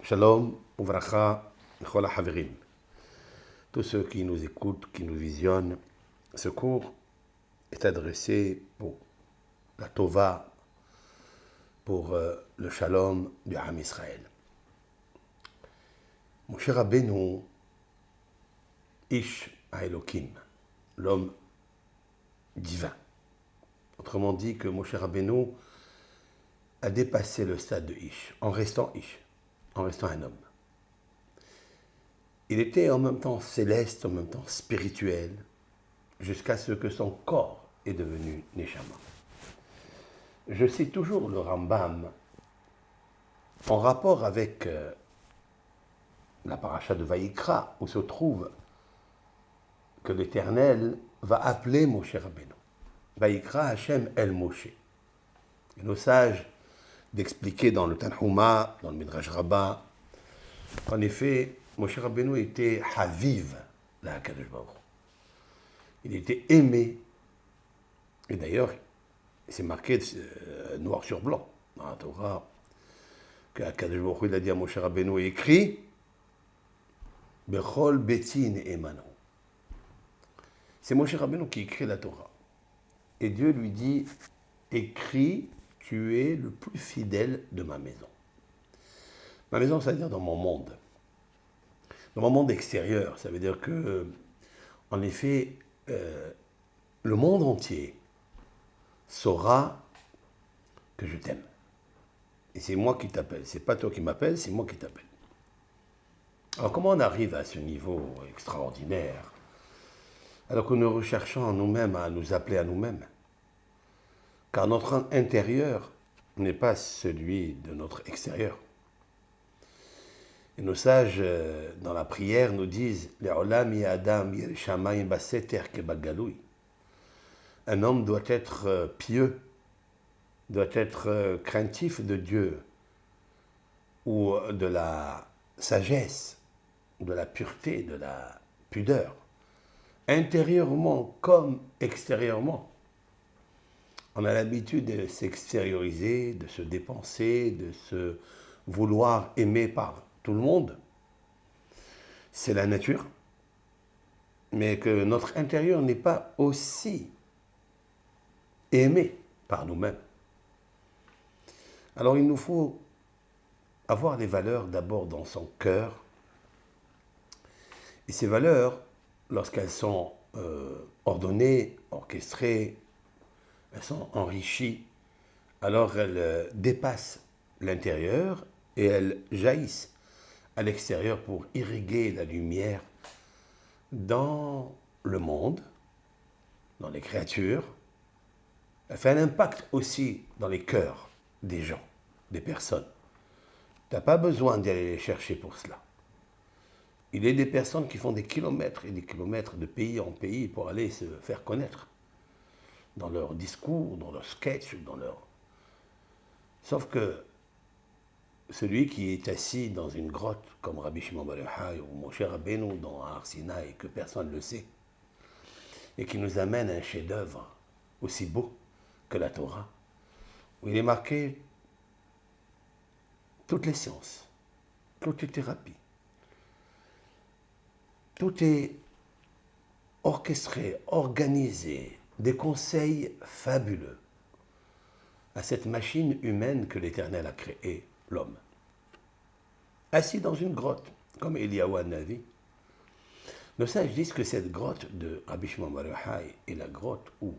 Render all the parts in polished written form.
Shalom, Uvracha, Chol HaChaverim. Tous ceux qui nous écoutent, qui nous visionnent, ce cours est adressé pour la Tova, pour le Shalom du Ham Israël. Moshe Rabbeinu, Ish HaElokim, l'homme divin. Autrement dit que Moshe Rabbeinu a dépassé le stade de Ish, en restant un homme. Il était en même temps céleste, en même temps spirituel, jusqu'à ce que son corps est devenu Neshama. Je cite toujours le Rambam en rapport avec la paracha de Vaïkra, où se trouve que l'Éternel va appeler Moshe Rabbeinu. Vaïkra Hashem El Moshe. Et nos sages d'expliquer dans le Tanhuma, dans le Midrash Rabbah, en effet, Moshe Rabbeinu était Haviv, la Akadosh Baruch. Il était aimé, et d'ailleurs, c'est marqué noir sur blanc dans la Torah, que Akadosh Baruch il a dit à Moshe Rabbeinu, écrit, Bechol Betin Emano. C'est Moshe Rabbeinu qui écrit la Torah. Et Dieu lui dit, écris, tu es le plus fidèle de ma maison. Ma maison, ça veut dire dans mon monde. Dans mon monde extérieur, ça veut dire que, en effet, le monde entier saura que je t'aime. Et c'est moi qui t'appelle. C'est pas toi qui m'appelles, c'est moi qui t'appelle. Alors comment on arrive à ce niveau extraordinaire alors que nous recherchons en nous-mêmes à nous appeler à nous-mêmes? Car notre intérieur n'est pas celui de notre extérieur. Et nos sages, dans la prière, nous disent un homme doit être pieux, doit être craintif de Dieu, ou de la sagesse, de la pureté, de la pudeur, intérieurement comme extérieurement. On a l'habitude de s'extérioriser, de se dépenser, de se vouloir aimer par tout le monde. C'est la nature. Mais que notre intérieur n'est pas aussi aimé par nous-mêmes. Alors il nous faut avoir des valeurs d'abord dans son cœur. Et ces valeurs, lorsqu'elles sont ordonnées, orchestrées, elles sont enrichies, alors elles dépassent l'intérieur et elles jaillissent à l'extérieur pour irriguer la lumière dans le monde, dans les créatures. Elle fait un impact aussi dans les cœurs des gens, des personnes. Tu n'as pas besoin d'aller les chercher pour cela. Il y a des personnes qui font des kilomètres et des kilomètres de pays en pays pour aller se faire connaître dans leur discours, dans leur sketch, dans leur... Sauf que celui qui est assis dans une grotte, comme Rabbi Shimon bar Yochai ou Moshe Rabbeinu dans Har Sinaï, que personne ne le sait, et qui nous amène un chef-d'œuvre aussi beau que la Torah, où il est marqué toutes les sciences, toutes les thérapies, tout est orchestré, organisé, des conseils fabuleux à cette machine humaine que l'Éternel a créée, l'homme. Assis dans une grotte, comme Eliyahu Hanavi. Nos sages disent que cette grotte de Rabbi Shimon bar Yochai est la grotte où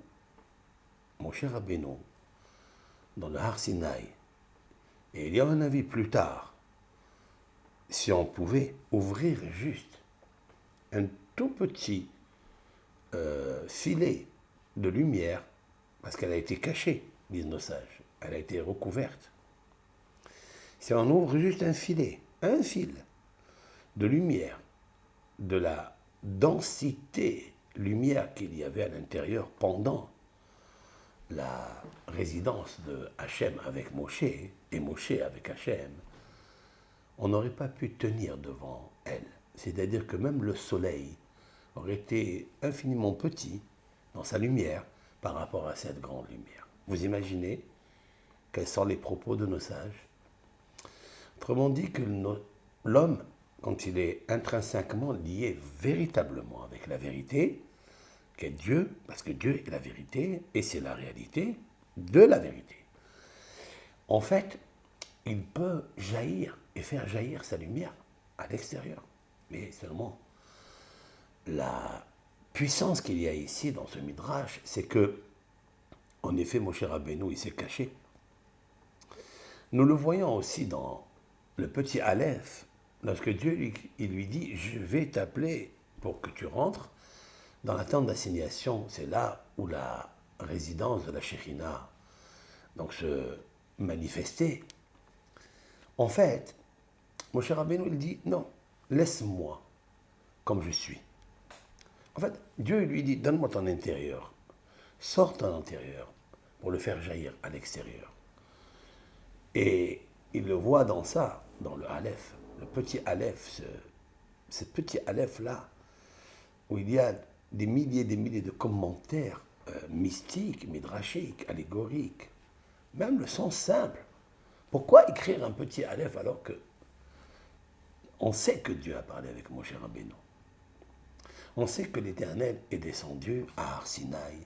Moshe Rabbeinu, dans le Har Sinaï, et Eliyahu Hanavi plus tard, si on pouvait ouvrir juste un tout petit filet de lumière, parce qu'elle a été cachée, disent nos sages, elle a été recouverte. Si on ouvre juste un filet, un fil de lumière, de la densité lumière qu'il y avait à l'intérieur pendant la résidence de Hachem avec Moshe, et Moshe avec Hachem, on n'aurait pas pu tenir devant elle. C'est-à-dire que même le soleil aurait été infiniment petit dans sa lumière par rapport à cette grande lumière. Vous imaginez quels sont les propos de nos sages? Autrement dit, que l'homme, quand il est intrinsèquement lié véritablement avec la vérité, qu'est Dieu, parce que Dieu est la vérité, et c'est la réalité de la vérité. En fait, il peut jaillir et faire jaillir sa lumière à l'extérieur. Mais seulement, la puissance qu'il y a ici dans ce Midrash, c'est que, en effet, Moshe Rabbeinu, il s'est caché. Nous le voyons aussi dans le petit Aleph, lorsque Dieu il lui dit « Je vais t'appeler pour que tu rentres dans la tente d'assignation ». C'est là où la résidence de la Shekhinah donc se manifestait. En fait, Moshe Rabbeinu, il dit « Non, laisse-moi comme je suis ». En fait, Dieu lui dit « Donne-moi ton intérieur, sors ton intérieur pour le faire jaillir à l'extérieur ». Et il le voit dans ça, dans le Aleph, le petit Aleph, ce petit Aleph-là, où il y a des milliers de commentaires mystiques, midrashiques, allégoriques, même le sens simple. Pourquoi écrire un petit Aleph alors que on sait que Dieu a parlé avec Moshe Rabbeinu? On sait que l'Éternel est descendu à Har Sinaï,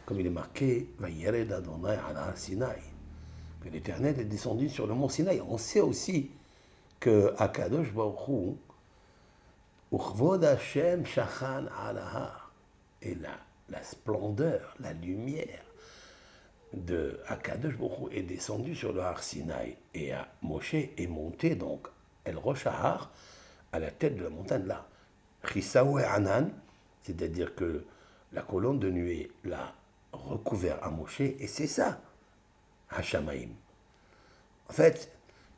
comme il est marqué « Vayered Adonai ala Har Sinaï », que l'Éternel est descendu sur le mont Sinaï. On sait aussi que Akadosh Baruch Hu, Uchvod Hashem Shachan ala Har, et la splendeur, la lumière de Akadosh Baruch Hu est descendue sur le Har Sinaï, et Moshe est monté donc El Rosh Har, à la tête de la montagne là. Chisaou et Anan, c'est-à-dire que la colonne de nuée l'a recouvert à Moshe, et c'est ça, Hashamaim. En fait,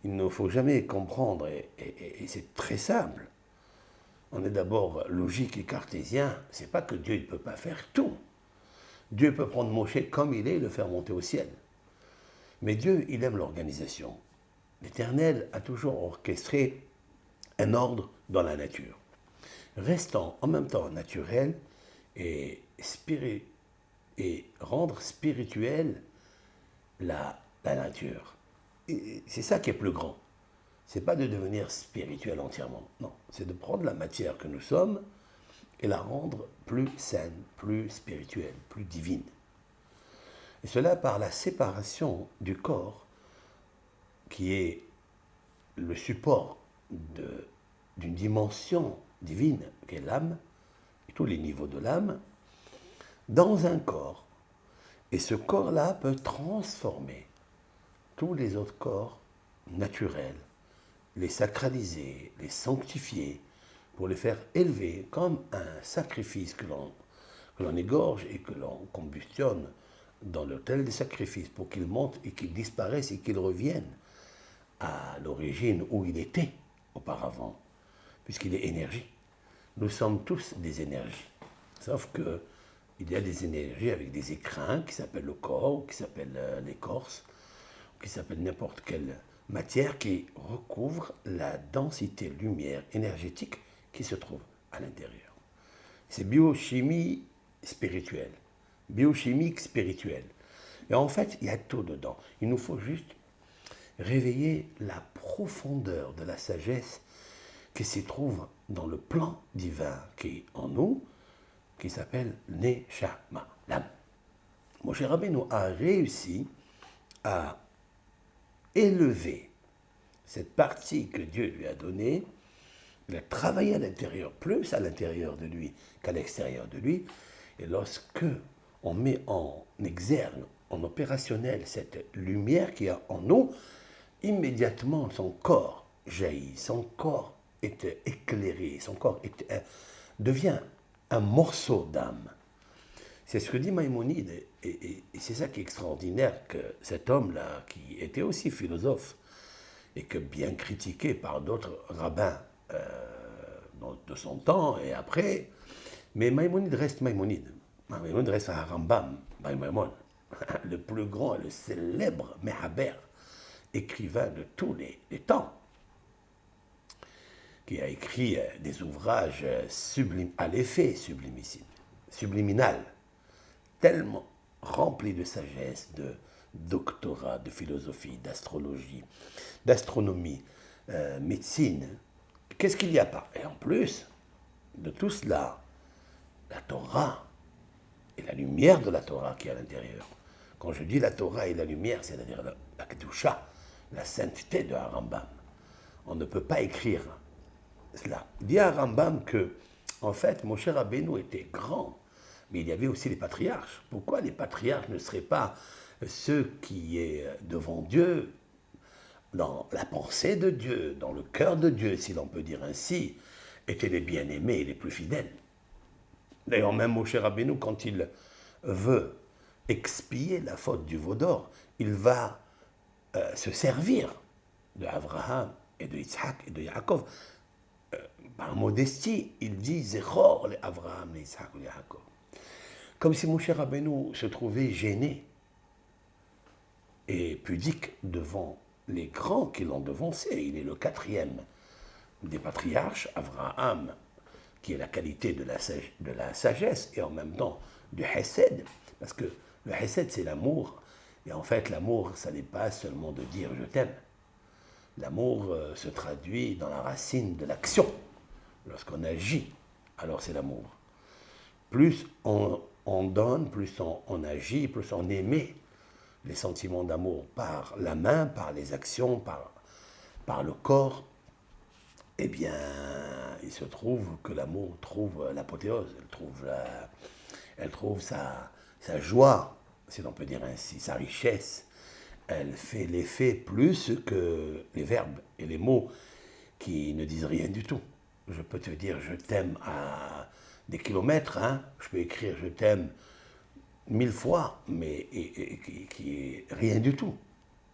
il ne faut jamais comprendre, et c'est très simple. On est d'abord logique et cartésien, c'est pas que Dieu ne peut pas faire tout. Dieu peut prendre Moshe comme il est et le faire monter au ciel. Mais Dieu, il aime l'organisation. L'Éternel a toujours orchestré un ordre dans la nature, restant en même temps naturel et rendre spirituelle la nature. C'est ça qui est plus grand. C'est pas de devenir spirituel entièrement, non. C'est de prendre la matière que nous sommes et la rendre plus saine, plus spirituelle, plus divine. Et cela par la séparation du corps, qui est le support d'une dimension divine, qu'est l'âme, et tous les niveaux de l'âme, dans un corps. Et ce corps-là peut transformer tous les autres corps naturels, les sacraliser, les sanctifier, pour les faire élever comme un sacrifice que l'on égorge et que l'on combustionne dans l'autel des sacrifices pour qu'il monte et qu'il disparaisse et qu'il revienne à l'origine où il était auparavant, puisqu'il est énergie. Nous sommes tous des énergies, sauf que il y a des énergies avec des écrins qui s'appellent le corps, qui s'appellent l'écorce, qui s'appellent n'importe quelle matière qui recouvre la densité lumière énergétique qui se trouve à l'intérieur. C'est biochimie spirituelle, biochimique spirituelle. Et en fait, il y a tout dedans. Il nous faut juste réveiller la profondeur de la sagesse qui s'y trouve dans le plan divin qui est en nous, qui s'appelle Neshama, l'âme. Moshe Rabbeinu a réussi à élever cette partie que Dieu lui a donnée. Il a travaillé à l'intérieur, plus à l'intérieur de lui qu'à l'extérieur de lui. Et lorsque on met en exergue, en opérationnel, cette lumière qu'il y a en nous, immédiatement son corps jaillit, son corps est éclairé, son corps devient un morceau d'âme. C'est ce que dit Maïmonide, et c'est ça qui est extraordinaire, que cet homme-là, qui était aussi philosophe, et que bien critiqué par d'autres rabbins de son temps et après, mais Maïmonide reste Maïmonide. Maïmonide reste un Rambam, Maïmonide, le plus grand et le célèbre Mehaber, écrivain de tous les temps, qui a écrit des ouvrages à l'effet subliminal, tellement remplis de sagesse, de doctorat, de philosophie, d'astrologie, d'astronomie, médecine. Qu'est-ce qu'il n'y a pas? Et en plus de tout cela, la Torah et la lumière de la Torah qui est à l'intérieur. Quand je dis la Torah et la lumière, c'est-à-dire la Kedusha, la sainteté de Rambam. On ne peut pas écrire cela. Il dit à Rambam que, en fait, Moshe Rabbeinu était grand, mais il y avait aussi les patriarches. Pourquoi les patriarches ne seraient pas ceux qui est devant Dieu, dans la pensée de Dieu, dans le cœur de Dieu, si l'on peut dire ainsi, étaient les bien-aimés et les plus fidèles. D'ailleurs, même Moshe Rabbeinu, quand il veut expier la faute du veau d'or, il va se servir de Abraham et de Yitzhak et de Yaakov. Par modestie, il dit Zechor les Abraham, les Yitzhak et les Yaakov. Comme si Moshe Rabbeinu se trouvait gêné et pudique devant les grands qui l'ont devancé. Il est le quatrième des patriarches, Abraham, qui est la qualité de la sagesse et en même temps du Hesed, parce que le Hesed c'est l'amour, et en fait l'amour ça n'est pas seulement de dire je t'aime. L'amour se traduit dans la racine de l'action. Lorsqu'on agit, alors c'est l'amour. Plus on donne, plus on agit, plus on émet les sentiments d'amour par la main, par les actions, par le corps, eh bien, il se trouve que l'amour trouve l'apothéose, elle trouve sa joie, si l'on peut dire ainsi, sa richesse. Elle fait l'effet plus que les verbes et les mots qui ne disent rien du tout. Je peux te dire je t'aime à des kilomètres, hein. Je peux écrire je t'aime 1000 fois, mais qui est rien du tout.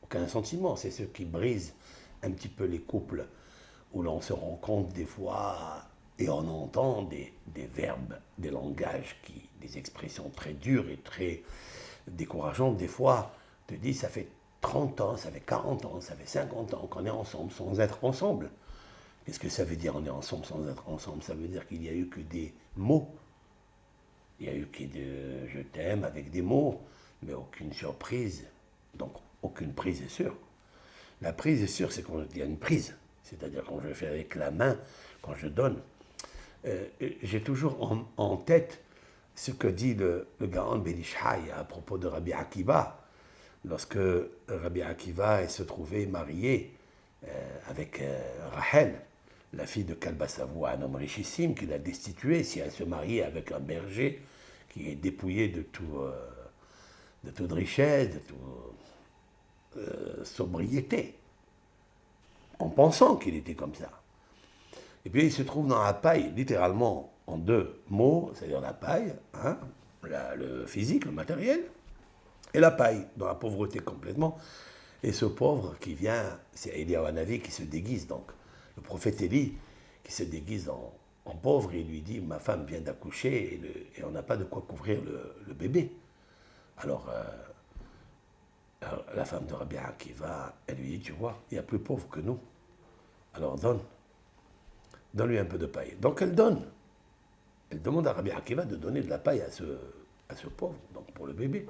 Aucun sentiment. C'est ce qui brise un petit peu les couples où l'on se rend compte des fois et on entend des verbes, des langages, des expressions très dures et très décourageantes. Des fois, te dis ça fait 30 ans, ça fait 40 ans, ça fait 50 ans qu'on est ensemble sans être ensemble. Qu'est-ce que ça veut dire on est ensemble sans être ensemble? Ça veut dire qu'il n'y a eu que des mots. Il n'y a eu que de je t'aime avec des mots, mais aucune surprise. Donc aucune prise est sûre. La prise est sûre, c'est quand il y a une prise. C'est-à-dire quand je fais avec la main, quand je donne. J'ai toujours en tête ce que dit le Gaon Ben Ishai à propos de Rabbi Akiva, lorsque Rabbi Akiva se trouvait marié avec Rachel, la fille de Kalba Savoie, un homme richissime qui l'a destitué si elle se mariait avec un berger qui est dépouillé de toute richesse, de toute sobriété, en pensant qu'il était comme ça. Et puis il se trouve dans la paille, littéralement en deux mots, c'est-à-dire la paille, hein, le physique, le matériel, et la paille, dans la pauvreté complètement. Et ce pauvre qui vient, c'est Eliyahu Hanavi qui se déguise, donc le prophète Élie qui se déguise en pauvre, et il lui dit, ma femme vient d'accoucher et on n'a pas de quoi couvrir le bébé. Alors la femme de Rabbi Akiva, elle lui dit, tu vois, il y a plus pauvre que nous. Alors donne-lui un peu de paille. Donc elle donne. Elle demande à Rabbi Akiva de donner de la paille à ce pauvre, donc pour le bébé.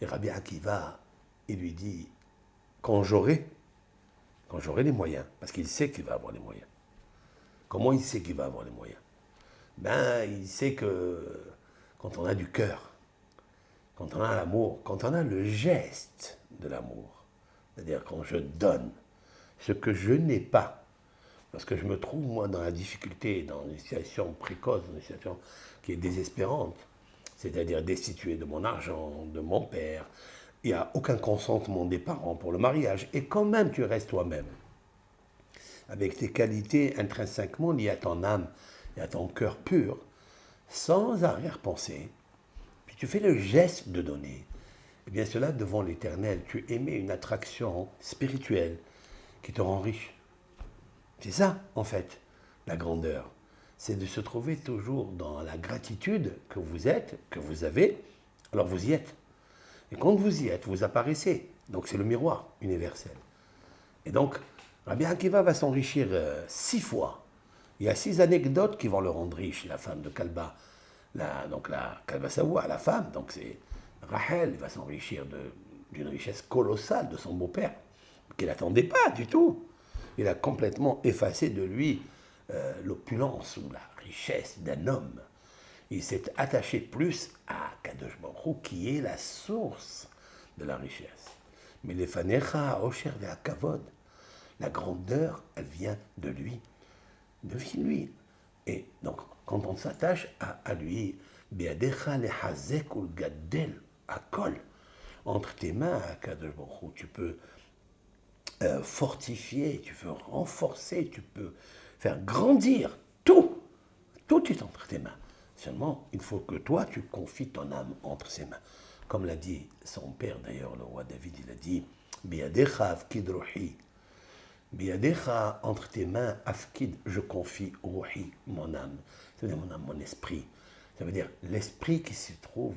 Et Rabbi Akiva, il lui dit, quand j'aurai les moyens, parce qu'il sait qu'il va avoir les moyens. Comment il sait qu'il va avoir les moyens? Ben, il sait que quand on a du cœur, quand on a l'amour, quand on a le geste de l'amour, c'est-à-dire quand je donne ce que je n'ai pas, parce que je me trouve, moi, dans la difficulté, dans une situation précoce, dans une situation qui est désespérante, c'est-à-dire destitué de mon argent, de mon père, il n'y a aucun consentement des parents pour le mariage, et quand même tu restes toi-même, avec tes qualités intrinsèquement liées à ton âme et à ton cœur pur, sans arrière-pensée, puis tu fais le geste de donner, eh bien cela, devant l'Éternel, tu émets une attraction spirituelle qui te rend riche. C'est ça, en fait, la grandeur. C'est de se trouver toujours dans la gratitude que vous êtes, que vous avez, alors vous y êtes. Et quand vous y êtes, vous apparaissez. Donc c'est le miroir universel. Et donc, Rabbi Akiva va s'enrichir 6 fois. Il y a 6 anecdotes qui vont le rendre riche. La femme de Kalba, donc la Kalba Sawa, la femme, donc c'est Rachel, va s'enrichir d'une richesse colossale de son beau-père, qu'il n'attendait pas du tout. Il a complètement effacé de lui l'opulence ou la richesse d'un homme. Il s'est attaché plus à Kadosh Baruch Hu, qui est la source de la richesse. Mais les fanecha, Osher et Kavod, la grandeur, elle vient de lui, de lui. Et donc, quand on s'attache à lui, Beadecha le hazek ul gadel, akol, entre tes mains, Kadosh Baruch Hu, tu peux fortifier, tu peux renforcer, tu peux faire grandir tout. Tout est entre tes mains. Seulement, il faut que toi, tu confies ton âme entre ses mains. Comme l'a dit son père d'ailleurs, le roi David, il a dit Biadecha afkid ruhi. Biadecha, entre tes mains, afkid, je confie ruhi, mon âme. Ça veut dire mon âme, mon esprit. Ça veut dire l'esprit qui s'y trouve,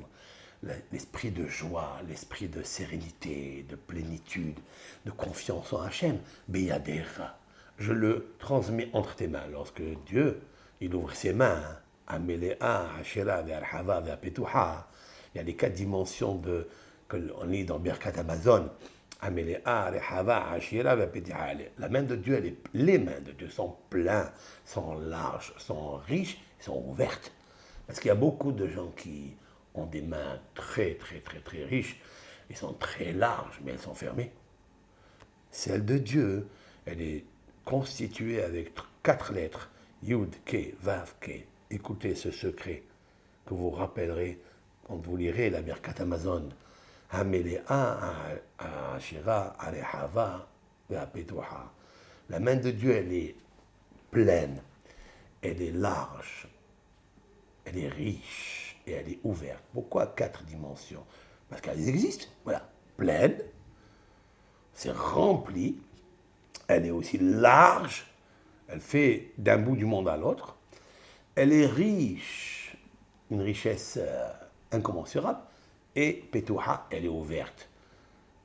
l'esprit de joie, l'esprit de sérénité, de plénitude, de confiance en Hachem. Biadecha, je le transmets entre tes mains. Lorsque Dieu, il ouvre ses mains, Amelea, Hashera, Verhava, Verpetuha. Il y a les 4 dimensions qu'on lit dans Birkat Amazon. Amelea, Rehava, Hashera, Verpetuha. La main de Dieu, les mains de Dieu sont pleines, sont larges, sont riches, sont ouvertes. Parce qu'il y a beaucoup de gens qui ont des mains très, très, très, très riches. Elles sont très larges, mais elles sont fermées. Celle de Dieu, elle est constituée avec 4 lettres. Yud, Ke, Vav, Ke. Écoutez ce secret que vous rappellerez quand vous lirez la Birkat Amazon. Hamelea, Ashira, Arehava, Ve'apetuha. La main de Dieu, elle est pleine, elle est large, elle est riche et elle est ouverte. Pourquoi 4 dimensions? Parce qu'elles existent. Voilà. Pleine, c'est rempli, elle est aussi large, elle fait d'un bout du monde à l'autre. Elle est riche, une richesse incommensurable, et Petouha, elle est ouverte.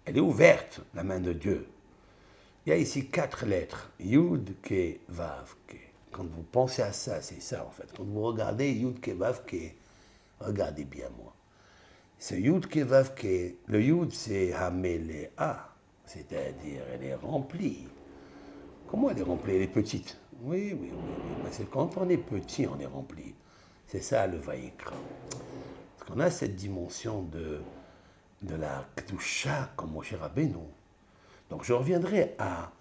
Elle est ouverte, la main de Dieu. Il y a ici 4 lettres, Yud, Ke, Vav, Ke. Quand vous pensez à ça, c'est ça en fait. Quand vous regardez Yud, Ke, Vav, Ke, regardez bien moi. Ce Yud, Ke, Vav, Ke, le Yud c'est Hamelea, c'est-à-dire elle est remplie. Comment elle est remplie? Elle est petite. Oui. Parce que quand on est petit, on est rempli. C'est ça le Vaïkra. Parce qu'on a cette dimension de la Kedusha comme Moshe Rabbeinu. Donc je reviendrai à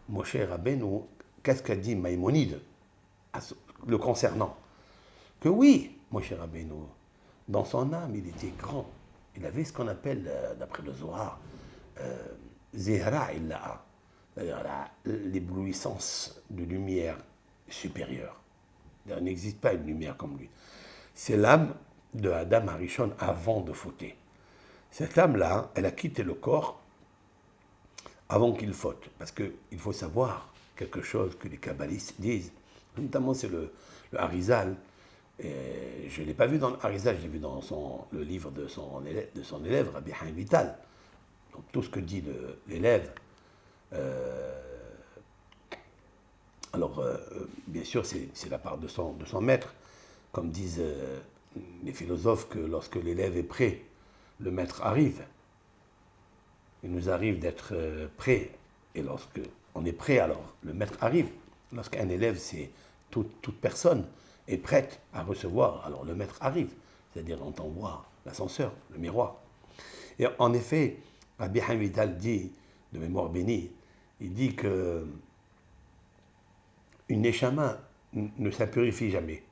Moshe Rabbeinu. Qu'est-ce qu'a dit Maïmonide le concernant? Que oui, Moshe Rabbeinu, dans son âme, il était grand. Il avait ce qu'on appelle, d'après le Zohar, Zehra Illa'a. C'est-à-dire l'éblouissance de lumière supérieure. Il n'existe pas une lumière comme lui. C'est l'âme de Adam Arishon avant de fauter. Cette âme-là, elle a quitté le corps avant qu'il faute. Parce qu'il faut savoir quelque chose que les kabbalistes disent. Notamment, c'est le Harizal. Et je ne l'ai pas vu dans le Harizal, je l'ai vu dans le livre de son élève, Rabbi Chaim Vital. Donc tout ce que dit l'élève. Bien sûr, c'est la part de son maître. Comme disent les philosophes, que lorsque l'élève est prêt, le maître arrive. Il nous arrive d'être prêt. Et lorsque on est prêt, alors le maître arrive. Lorsqu'un élève, c'est toute personne est prête à recevoir, alors le maître arrive. C'est-à-dire, on t'envoie l'ascenseur, le miroir. Et en effet, Rabbi Chaim Vital dit, de mémoire bénie, il dit que une neshama ne s'impurifie jamais.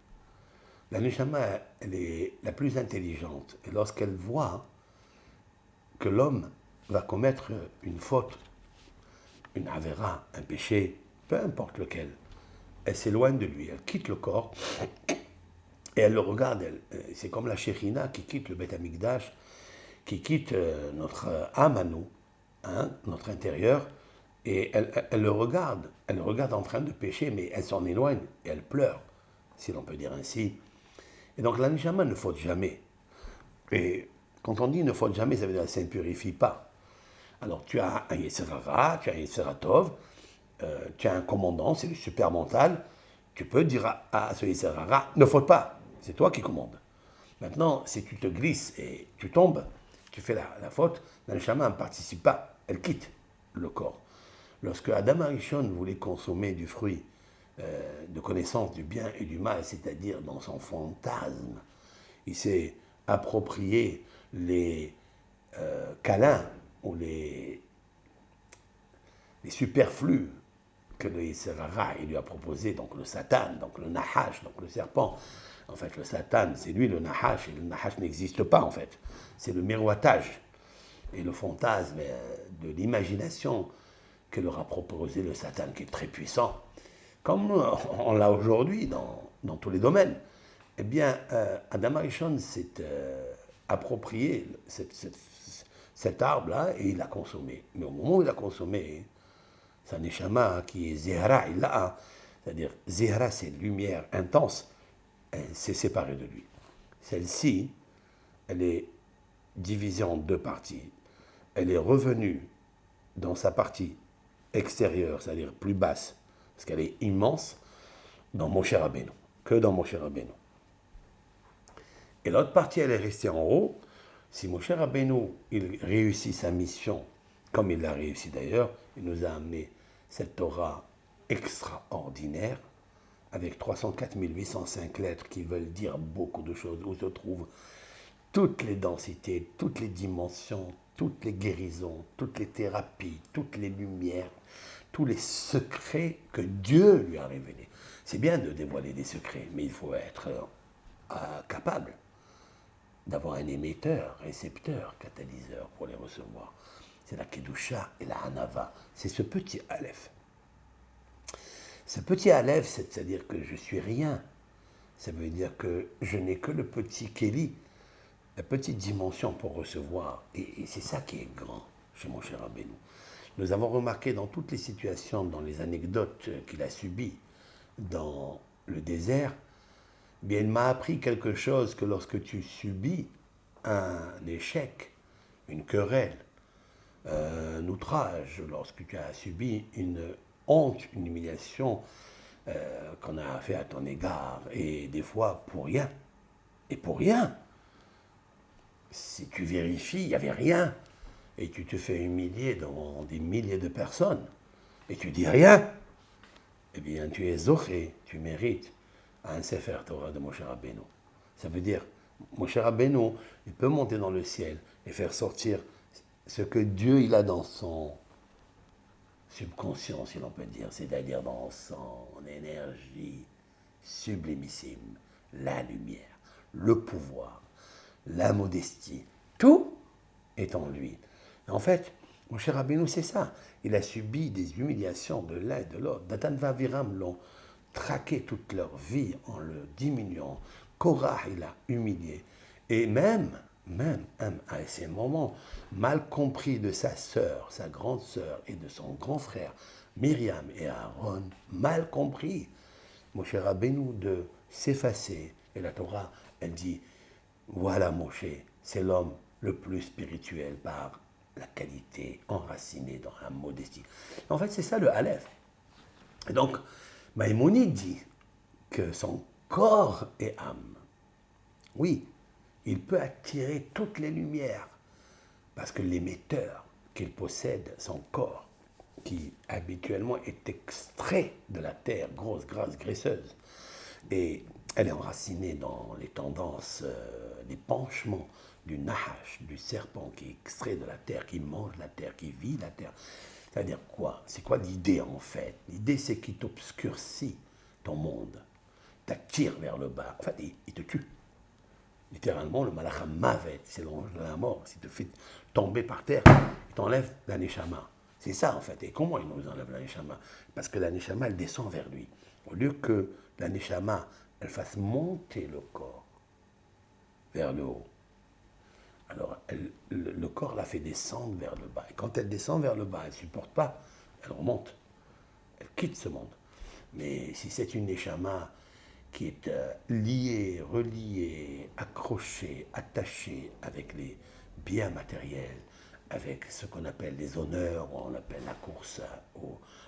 La neshama, elle est la plus intelligente. Et lorsqu'elle voit que l'homme va commettre une faute, une avéra, un péché, peu importe lequel, elle s'éloigne de lui, elle quitte le corps et elle le regarde. C'est comme la Shekhinah qui quitte le Beth Amikdash, qui quitte notre âme à nous, notre intérieur, et elle le regarde en train de pécher, mais elle s'en éloigne et elle pleure, si l'on peut dire ainsi. Et donc la neshama ne faute jamais. Et quand on dit ne faute jamais, ça veut dire qu'elle ne s'impurifie pas. Alors tu as un Yetzer Hara, tu as un Yetzer Hatov, tu as un commandant, c'est le super mental, tu peux dire à ce Yetzer Hara, ne faute pas, c'est toi qui commandes. Maintenant, si tu te glisses et tu tombes, tu fais la faute, la neshama ne participe pas, elle quitte le corps. Lorsque Adam Arishon voulait consommer du fruit de connaissance du bien et du mal, c'est-à-dire dans son fantasme, il s'est approprié les câlins ou les superflus que le Yisrara lui a proposé, donc le Satan, donc le Nahash, donc le serpent. En fait, le Satan, c'est lui le Nahash, et le Nahash n'existe pas en fait. C'est le miroitage et le fantasme de l'imagination que leur a proposé le Satan, qui est très puissant, comme on l'a aujourd'hui dans tous les domaines. Eh bien, Adam Arishon s'est approprié cet arbre-là et il l'a consommé. Mais au moment où il l'a consommé, sa neshama qui est Zehra, il l'a, c'est-à-dire Zehra, c'est lumière intense, elle s'est séparée de lui. Celle-ci, elle est divisée en deux parties. Elle est revenue dans sa partie extérieure, c'est-à-dire plus basse, parce qu'elle est immense, dans Moshe Rabbeinu, que dans Moshe Rabbeinu. Et l'autre partie, elle est restée en haut. Si Moshe Rabbeinu, il réussit sa mission, comme il l'a réussi d'ailleurs, il nous a amené cette Torah extraordinaire, avec 304 805 lettres qui veulent dire beaucoup de choses, où se trouvent toutes les densités, toutes les dimensions, toutes les guérisons, toutes les thérapies, toutes les lumières, tous les secrets que Dieu lui a révélés. C'est bien de dévoiler des secrets, mais il faut être capable d'avoir un émetteur, récepteur, catalyseur pour les recevoir. C'est la Kedusha et la Hanava. C'est ce petit Aleph. Ce petit Aleph, c'est-à-dire que je suis rien. Ça veut dire que je n'ai que le petit Kéli, la petite dimension pour recevoir. Et c'est ça qui est grand chez mon cher Rabbeinu. Nous avons remarqué dans toutes les situations, dans les anecdotes qu'il a subies dans le désert, bien, il m'a appris quelque chose que lorsque tu subis un échec, une querelle, un outrage, lorsque tu as subi une honte, une humiliation qu'on a fait à ton égard, et des fois pour rien, et pour rien. Si tu vérifies, il n'y avait rien, et tu te fais humilier devant des milliers de personnes, et tu dis rien, eh bien tu es zoché, tu mérites un Sefer Torah de Moshe Rabbeinu. Ça veut dire, Moshe Rabbeinu, il peut monter dans le ciel et faire sortir ce que Dieu il a dans son subconscient, si l'on peut dire, c'est-à-dire dans son énergie sublimissime, la lumière, le pouvoir, la modestie, tout est en lui. En fait, Moshe Rabbeinu, c'est ça. Il a subi des humiliations de l'un et de l'autre. Datan Vaviram l'ont traqué toute leur vie en le diminuant. Korah, il a humilié. Et même à ces moments, mal compris de sa sœur, sa grande sœur et de son grand frère, Myriam et Aaron, mal compris, Moshe Rabbeinu de s'effacer. Et la Torah, elle dit, voilà Moshe, c'est l'homme le plus spirituel par la qualité enracinée dans la modestie. En fait, c'est ça le Aleph. Et donc, Maïmonide dit que son corps est âme. Oui, il peut attirer toutes les lumières, parce que l'émetteur qu'il possède, son corps, qui habituellement est extrait de la terre, grosse, grasse, graisseuse, et elle est enracinée dans les tendances, les penchements du Nahash, du serpent qui est extrait de la terre, qui mange la terre, qui vit la terre. C'est-à-dire quoi? C'est quoi l'idée en fait? L'idée c'est qu'il t'obscurcit ton monde, t'attire vers le bas, en fait il te tue. Littéralement, le malach mavet, c'est l'ange de la mort. S'il te fait tomber par terre, il t'enlève la neshama. C'est ça en fait. Et comment il nous enlève la neshama? Parce que la neshama, elle descend vers lui. Au lieu que la neshama, elle fasse monter le corps vers le haut. Alors, le corps la fait descendre vers le bas. Et quand elle descend vers le bas, elle ne supporte pas, elle remonte. Elle quitte ce monde. Mais si c'est une neshama qui est liée, reliée, accrochée, attachée avec les biens matériels, avec ce qu'on appelle les honneurs, ou on appelle la course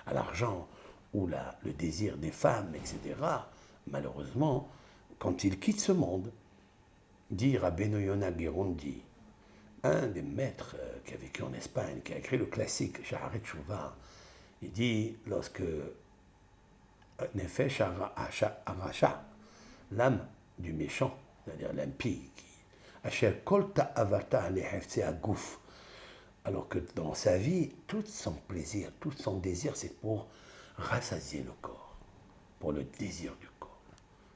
à l'argent, ou le désir des femmes, etc., malheureusement, quand il quitte ce monde, dit Rabbeinu Yonah Gerundi, un des maîtres qui a vécu en Espagne, qui a écrit le classique Shaharet Shuvah, Il dit, lorsque Nefesh Aracha, l'âme du méchant, c'est-à-dire l'impie, Asher Kol Ta'avata Lehefse Agouf, alors que dans sa vie, tout son plaisir, tout son désir, c'est pour rassasier le corps, pour le désir du corps.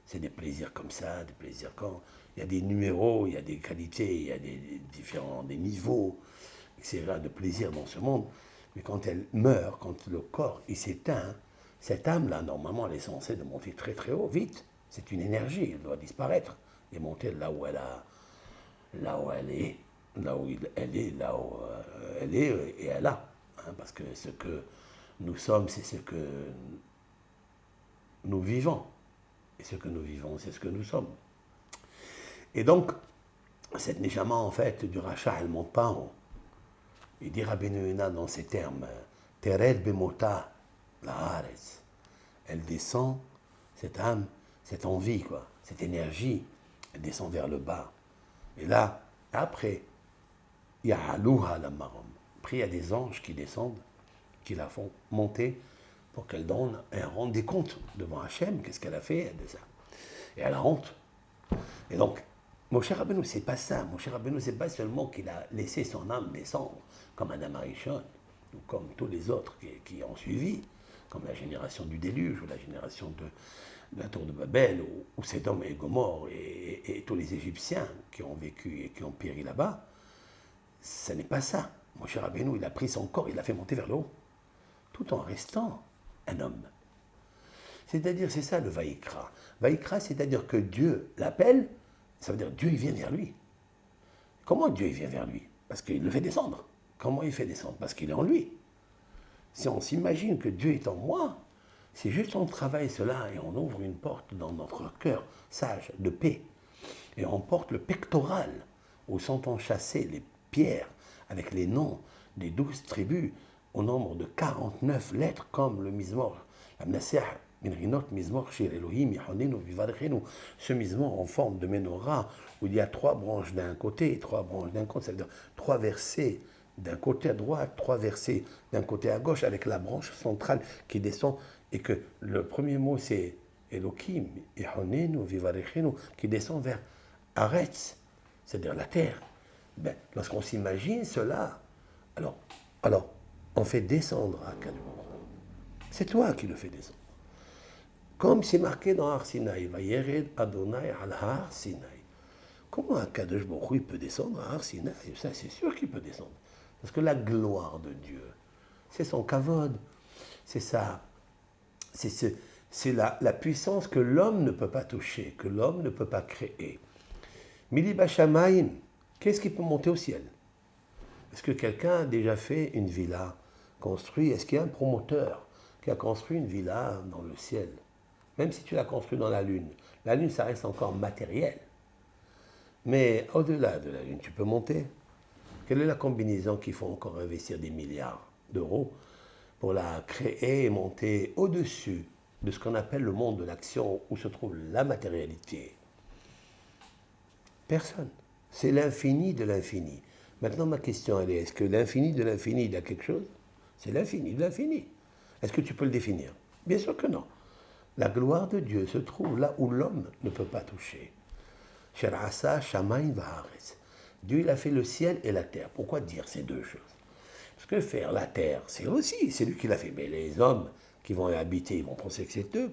C'est des plaisirs comme ça, des plaisirs quand il y a des numéros, il y a des qualités, il y a des niveaux, etc. de plaisir dans ce monde. Mais quand elle meurt, quand le corps il s'éteint, cette âme-là, normalement, elle est censée de monter très très haut, vite. C'est une énergie, elle doit disparaître et monter là où elle est, là où elle est, là où elle est et elle a. Hein, parce que ce que nous sommes, c'est ce que nous vivons. Et ce que nous vivons, c'est ce que nous sommes. Et donc, cette Neshama, en fait, du rachat, elle ne monte pas en haut. Il dit Rabbeinu Yonah dans ces termes, Tered bemota laaretz. Elle descend, cette âme, cette envie, quoi, cette énergie, elle descend vers le bas. Et là, après, il y a Halouha la marom. Après, il y a des anges qui descendent, qui la font monter pour qu'elle donne un rende des comptes devant Hachem. Qu'est-ce qu'elle a fait de ça? Et elle a honte. Et donc, Moshe Rabbeinu, c'est pas ça. Moshe Rabbeinu, c'est pas seulement qu'il a laissé son âme descendre, comme Adam Arishon, ou comme tous les autres qui ont suivi, comme la génération du déluge, ou la génération de la tour de Babel, ou Sédom et Gomorre, et tous les Égyptiens qui ont vécu et qui ont péri là-bas. Ce n'est pas ça. Moshe Rabbeinu, il a pris son corps, il l'a fait monter vers le haut, tout en restant un homme. C'est-à-dire, c'est ça le Vaïkra. Vaïkra, c'est-à-dire que Dieu l'appelle, ça veut dire Dieu, il vient vers lui. Comment Dieu, il vient vers lui? Parce qu'il le fait descendre. Comment il fait descendre? Parce qu'il est en lui. Si on s'imagine que Dieu est en moi, c'est juste on travaille cela et on ouvre une porte dans notre cœur sage, de paix. Et on porte le pectoral où sont enchâssées les pierres avec les noms des 12 tribus au nombre de 49 lettres comme le Mizmor, la Mnasseh, Minrinot, Mizmor, Shir Elohim, Yahonenu, Vivarechenu, ce Mizmor en forme de menorah où il y a 3 branches d'un côté et 3 branches d'un côté, c'est-à-dire 3 versets d'un côté à droite, 3 versets d'un côté à gauche avec la branche centrale qui descend et que le premier mot c'est Elohim, Yahonenu, Vivarechenu, qui descend vers Aretz, c'est-à-dire la terre. Ben, lorsqu'on s'imagine cela, alors on fait descendre à Kadosh. C'est toi qui le fais descendre. Comme c'est marqué dans Har Sinaï, Vayered Adonai al Har Sinaï. Comment Akadosh Baruch Hu peut descendre à Har Sinaï? Ça, c'est sûr qu'il peut descendre. Parce que la gloire de Dieu, c'est son kavod, c'est ça, c'est la puissance que l'homme ne peut pas toucher, que l'homme ne peut pas créer. Mili Bashamayim, qu'est-ce qui peut monter au ciel? Est-ce que quelqu'un a déjà fait une villa construite? Est-ce qu'il y a un promoteur qui a construit une villa dans le ciel? Même si tu l'as construit dans la Lune. La Lune, ça reste encore matériel. Mais au-delà de la Lune, tu peux monter. Quelle est la combinaison qu'il faut encore investir des milliards d'euros pour la créer et monter au-dessus de ce qu'on appelle le monde de l'action où se trouve la matérialité? Personne. C'est l'infini de l'infini. Maintenant, ma question, elle est, est-ce que l'infini de l'infini, il y a quelque chose? C'est l'infini de l'infini. Est-ce que tu peux le définir? Bien sûr que non. La gloire de Dieu se trouve là où l'homme ne peut pas toucher. Sherasa, Shamaim, Vaharetz. Dieu, il a fait le ciel et la terre. Pourquoi dire ces deux choses? Parce que faire la terre, c'est lui qui l'a fait. Mais les hommes qui vont y habiter, ils vont penser que c'est eux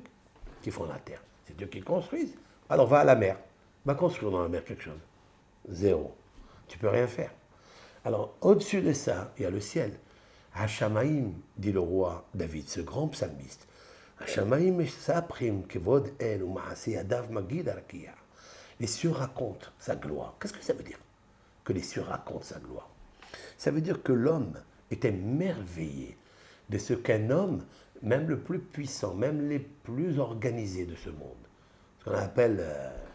qui font la terre. C'est eux qui construisent. Alors va à la mer. Va construire dans la mer quelque chose. Zéro. Tu peux rien faire. Alors, au-dessus de ça, il y a le ciel. Hashamaim, dit le roi David, ce grand psalmiste. Hashamaim saprim kevod el ou maaseh adav magid arakia. Les cieux racontent sa gloire. Qu'est-ce que ça veut dire? Que les cieux racontent sa gloire. Ça veut dire que l'homme est émerveillé de ce qu'un homme, même le plus puissant, même les plus organisés de ce monde, ce qu'on appelle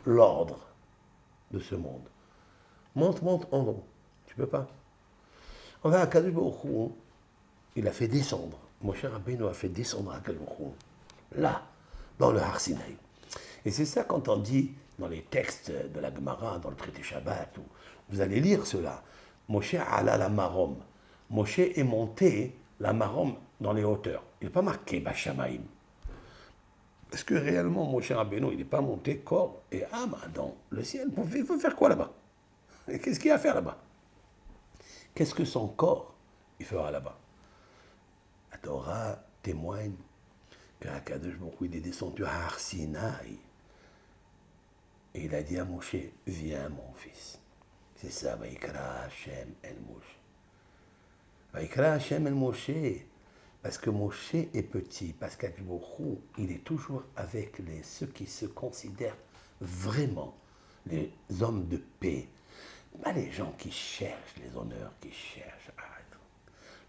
l'ordre de ce monde, monte en haut. Tu peux pas. On va à Kadosh Baruch Hu, il a fait descendre. Moshe Rabbeinu a fait descendre à Kadosh Baruch Hu, là, dans le Har Sinaï. Et c'est ça quand on dit dans les textes de la Gemara, dans le traité Shabbat, où vous allez lire cela. Moshe ala la marom. Moshe est monté la marom dans les hauteurs. Il n'est pas marqué Bashamaim. Parce que réellement, Moshe Rabbeinu, il n'est pas monté corps et âme dans le ciel. Il faut faire quoi là-bas? Qu'est-ce qu'il y a à faire là-bas? Qu'est-ce que son corps, il fera là-bas? La Torah témoigne qu'Akadosh Baruch Hu, il est descendu à Har Sinaï. Et il a dit à Moshe, viens mon fils. C'est ça, Vaikra Hashem el Moshe. Vaikra Hashem el Moshe. Parce que Moshe est petit, parce qu'Akadosh Baruch Hu, il est toujours avec ceux qui se considèrent vraiment les hommes de paix. Pas les gens qui cherchent les honneurs, qui cherchent.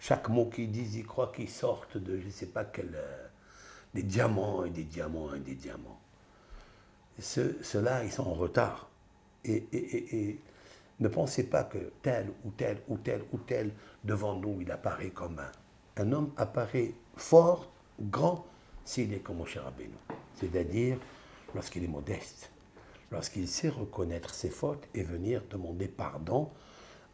Chaque mot qu'ils disent, ils croient qu'ils sortent de je ne sais pas quel. Des diamants et des diamants et des diamants. Ceux-là, ils sont en retard. Et ne pensez pas que tel ou tel ou tel ou tel devant nous, il apparaît comme un homme apparaît fort, grand, s'il est comme Moshe Rabbeinu. C'est-à-dire lorsqu'il est modeste, lorsqu'il sait reconnaître ses fautes et venir demander pardon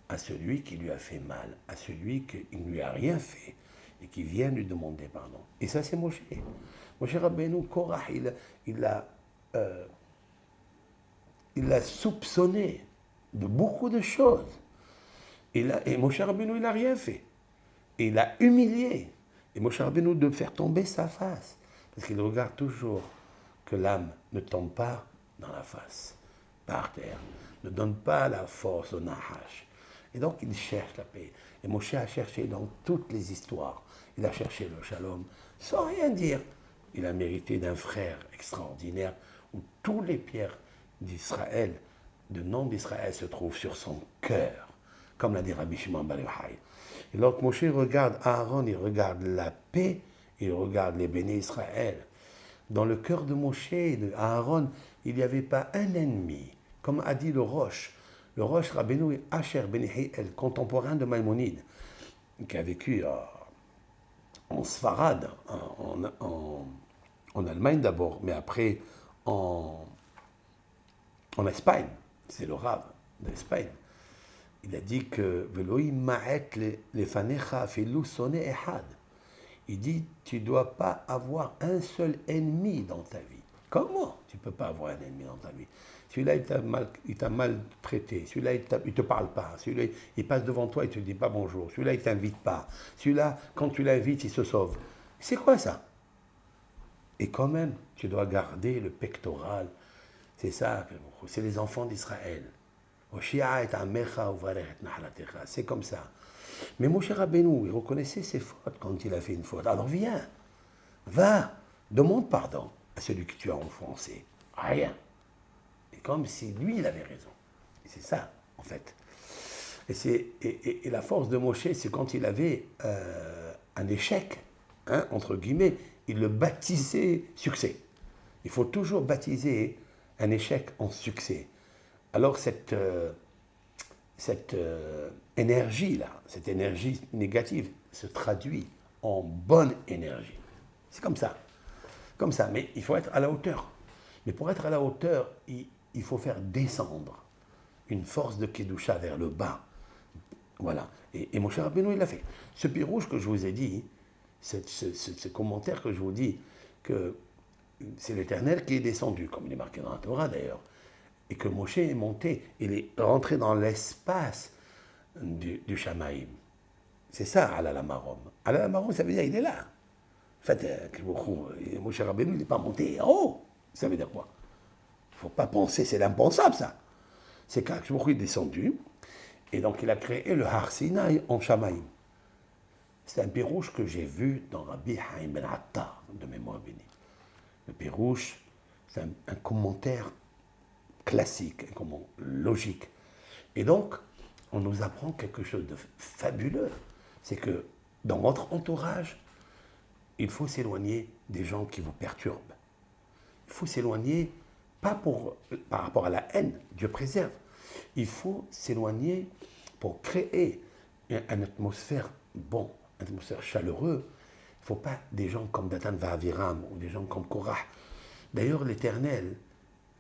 à celui qui lui a fait mal, à celui qui ne lui a rien fait et qui vient lui demander pardon. Et ça, c'est Moshe. Moshe Rabbeinu, Korah, il l'a soupçonné de beaucoup de choses. Et Moshe Rabbeinu, il n'a rien fait. Et il l'a humilié. Et Moshe Rabbeinu de faire tomber sa face. Parce qu'il regarde toujours que l'âme ne tombe pas dans la face, par terre. Ne donne pas la force au Nahash. Et donc, il cherche la paix. Et Moshe a cherché dans toutes les histoires. Il a cherché le shalom sans rien dire. Il a mérité d'un frère extraordinaire où tous les pierres d'Israël, de nom d'Israël, se trouvent sur son cœur. Comme l'a dit Rabbi Shimon Bar Yochai. Et lorsque Moshe regarde Aaron, il regarde la paix, il regarde les bénis Israël. Dans le cœur de Moshe et de Aaron, il n'y avait pas un ennemi. Comme a dit le Rosh. Le Rosh Rabbeinu est Asher Ben Hiel, contemporain de Maïmonide, qui a vécu en Sfarad, en Allemagne d'abord, mais après en Espagne. C'est le Rav d'Espagne. Il a dit que Veloï ma'et les fanecha filou sonné ehad. Il dit, tu ne dois pas avoir un seul ennemi dans ta vie. Comment tu ne peux pas avoir un ennemi dans ta vie? Celui-là, il t'a mal traité. Celui-là, il ne te parle pas. Celui-là, il passe devant toi, il ne te dit pas bonjour. Celui-là, il ne t'invite pas. Celui-là, quand tu l'invites, il se sauve. C'est quoi ça? Et quand même, tu dois garder le pectoral. C'est ça, c'est les enfants d'Israël. C'est comme ça. Mais Moshe Rabbeinu, il reconnaissait ses fautes quand il a fait une faute. Alors viens, va, demande pardon à celui que tu as offensé. Rien. Et comme si lui, il avait raison. Et c'est ça, en fait. Et la force de Moshe, c'est quand il avait un échec, entre guillemets, il le baptisait succès. Il faut toujours baptiser un échec en succès. Alors cette énergie-là, cette énergie négative, se traduit en bonne énergie. C'est comme ça. Comme ça. Mais il faut être à la hauteur. Mais pour être à la hauteur, il faut faire descendre une force de Kedusha vers le bas. Voilà. Et Moshe Rabbeinu, il l'a fait. Ce pirouge que je vous ai dit, ce commentaire que je vous dis, que c'est l'Éternel qui est descendu, comme il est marqué dans la Torah d'ailleurs, et que Moshe est monté, il est rentré dans l'espace du Shamaïm. C'est ça, Alalamarom. Alalamarom, ça veut dire il est là. En fait, Moshe Rabbeinu, il n'est pas monté en haut. Ça veut dire quoi? Il ne faut pas penser, c'est l'impensable ça. C'est qu'Akadosh est descendu, et donc il a créé le Har Sinaï en Shamaïm. C'est un pirouche que j'ai vu dans Rabbi Haïm Ben Attar, de mémoire bénie. Le pirouche, c'est un commentaire classique, un commentaire logique. Et donc, on nous apprend quelque chose de fabuleux. C'est que dans votre entourage, il faut s'éloigner des gens qui vous perturbent. Il faut s'éloigner, pas par rapport à la haine, Dieu préserve. Il faut s'éloigner pour créer une atmosphère bon, une atmosphère chaleureuse. Il ne faut pas des gens comme Datan Va'aviram ou des gens comme Korah. D'ailleurs, l'Éternel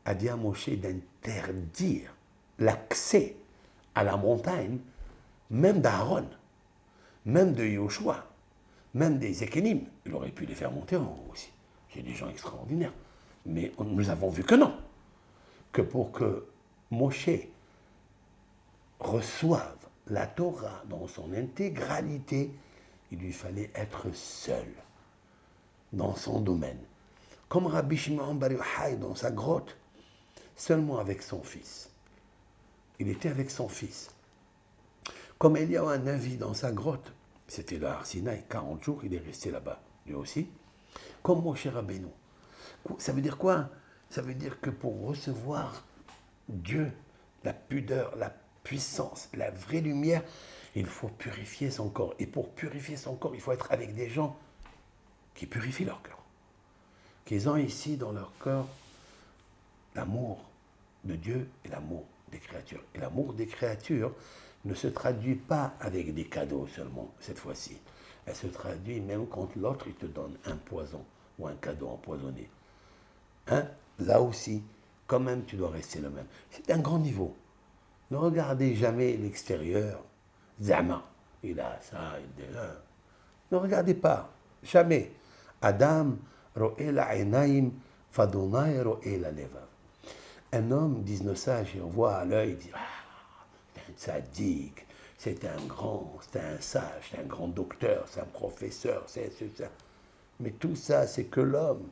a dit à Moshe d'interdire l'accès à la montagne, même d'Aaron, même de Yoshua, Même des Ekenim, il aurait pu les faire monter en haut aussi. C'est des gens extraordinaires. Mais nous avons vu que non. Que pour que Moshe reçoive la Torah dans son intégralité, il lui fallait être seul dans son domaine. Comme Rabbi Shimon Bar Yochai dans sa grotte, seulement avec son fils. Il était avec son fils. Comme Eliyahu Hanavi dans sa grotte, c'était le Har Sinaï, 40 jours, il est resté là-bas, lui aussi. Comme Moshe Rabbeinu. Ça veut dire quoi? Ça veut dire que pour recevoir Dieu, la pudeur, la puissance, la vraie lumière, il faut purifier son corps. Et pour purifier son corps, il faut être avec des gens qui purifient leur cœur. Qu'ils ont ici dans leur cœur l'amour de Dieu et l'amour des créatures. Et l'amour des créatures ne se traduit pas avec des cadeaux seulement, cette fois-ci. Elle se traduit même quand l'autre, il te donne un poison ou un cadeau empoisonné. Hein? Là aussi, quand même, tu dois rester le même. C'est un grand niveau. Ne regardez jamais l'extérieur. Zama, il a ça, il a ça. Ne regardez pas, jamais. Adam, ro'e la'inaim, fadonai ro'e la'levav. Un homme, disent nos sages, il voit à l'œil, il dit, c'est un sadique, c'est un grand, c'est un sage, c'est un grand docteur, c'est un professeur, c'est ça. Mais tout ça, c'est que l'homme.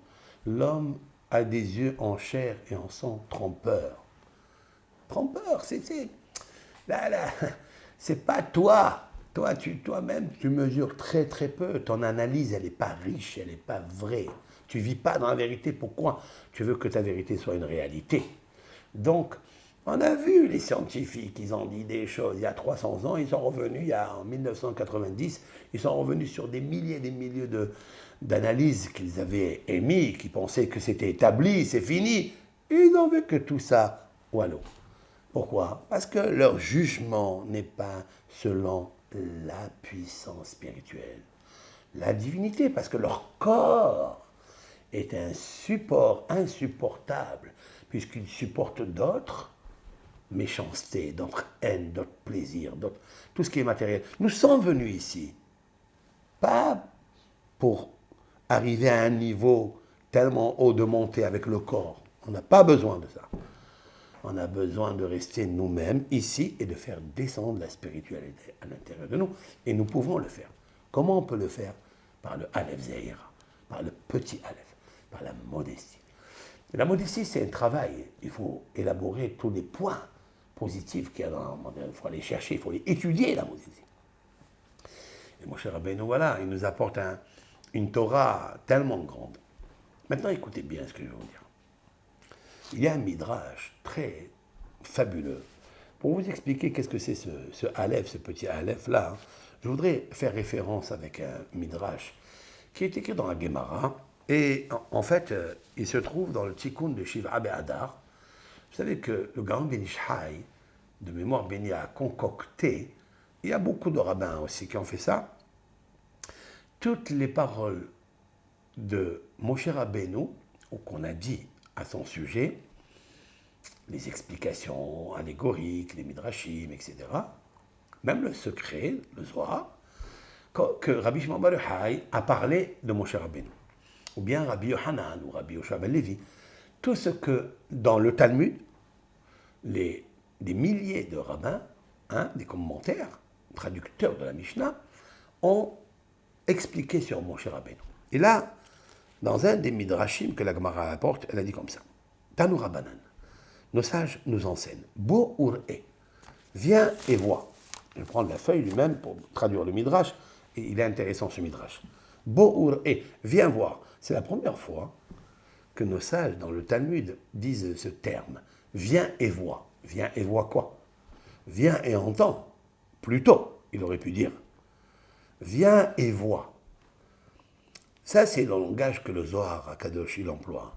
L'homme a des yeux en chair et en sang trompeurs. Trompeur, c'est pas toi. Toi-même, tu mesures très très peu. Ton analyse, elle n'est pas riche, elle n'est pas vraie. Tu ne vis pas dans la vérité. Pourquoi? Tu veux que ta vérité soit une réalité. Donc, on a vu les scientifiques, ils ont dit des choses il y a 300 ans, ils sont revenus, en 1990, ils sont revenus sur des milliers d'analyses qu'ils avaient émises, qui pensaient que c'était établi, c'est fini. Et ils n'ont vu que tout ça, wallo. Pourquoi? Parce que leur jugement n'est pas selon la puissance spirituelle, la divinité, parce que leur corps est un support insupportable, puisqu'il supporte d'autres méchancetés, d'autres haines, d'autres plaisirs, tout ce qui est matériel. Nous sommes venus ici, pas pour arriver à un niveau tellement haut de monter avec le corps. On n'a pas besoin de ça. On a besoin de rester nous-mêmes ici et de faire descendre la spiritualité à l'intérieur de nous. Et nous pouvons le faire. Comment on peut le faire? Par le Aleph Zéhira, par le petit Aleph, par la modestie. Et la modestie, c'est un travail. Il faut élaborer tous les points positifs qu'il y a dans. Il faut aller chercher, il faut aller étudier la modestie. Et mon cher Rabbeinu, voilà, il nous apporte une Torah tellement grande. Maintenant, écoutez bien ce que je vais vous dire. Il y a un midrash très fabuleux. Pour vous expliquer qu'est-ce que c'est ce Aleph, ce petit Aleph-là, je voudrais faire référence avec un midrash qui est écrit dans la Gemara. Et en fait, il se trouve dans le Tikkun de Shiv'a Be'adar. Vous savez que le Gaon Ben Ishai, de mémoire bénie, a concocté, il y a beaucoup de rabbins aussi qui ont fait ça, toutes les paroles de Moshe Rabbeinu, ou qu'on a dit à son sujet, les explications allégoriques, les midrashim, etc., même le secret, le Zohar, que Rabbi Shimon Bar Yochai a parlé de Moshe Rabbeinu, ou bien Rabbi Yohanan ou Rabbi Yoshua ben Levi, tout ce que dans le Talmud, des milliers de rabbins, des commentaires, traducteurs de la Mishnah, ont expliqué sur Moshe Rabbeinu. Et là, dans un des midrashim que la Gemara apporte, elle a dit comme ça. Tanu Rabbanan, nos sages nous enseignent. Bo ur-e, viens et vois. Je vais prendre la feuille lui-même pour traduire le midrash, et il est intéressant ce midrash. Bo ur-e, viens voir. C'est la première fois que nos sages dans le Talmud disent ce terme. Viens et vois. Viens et vois quoi? Viens et entends. Plutôt, il aurait pu dire. Viens et vois. Ça, c'est le langage que le Zohar à Kadosh il emploie.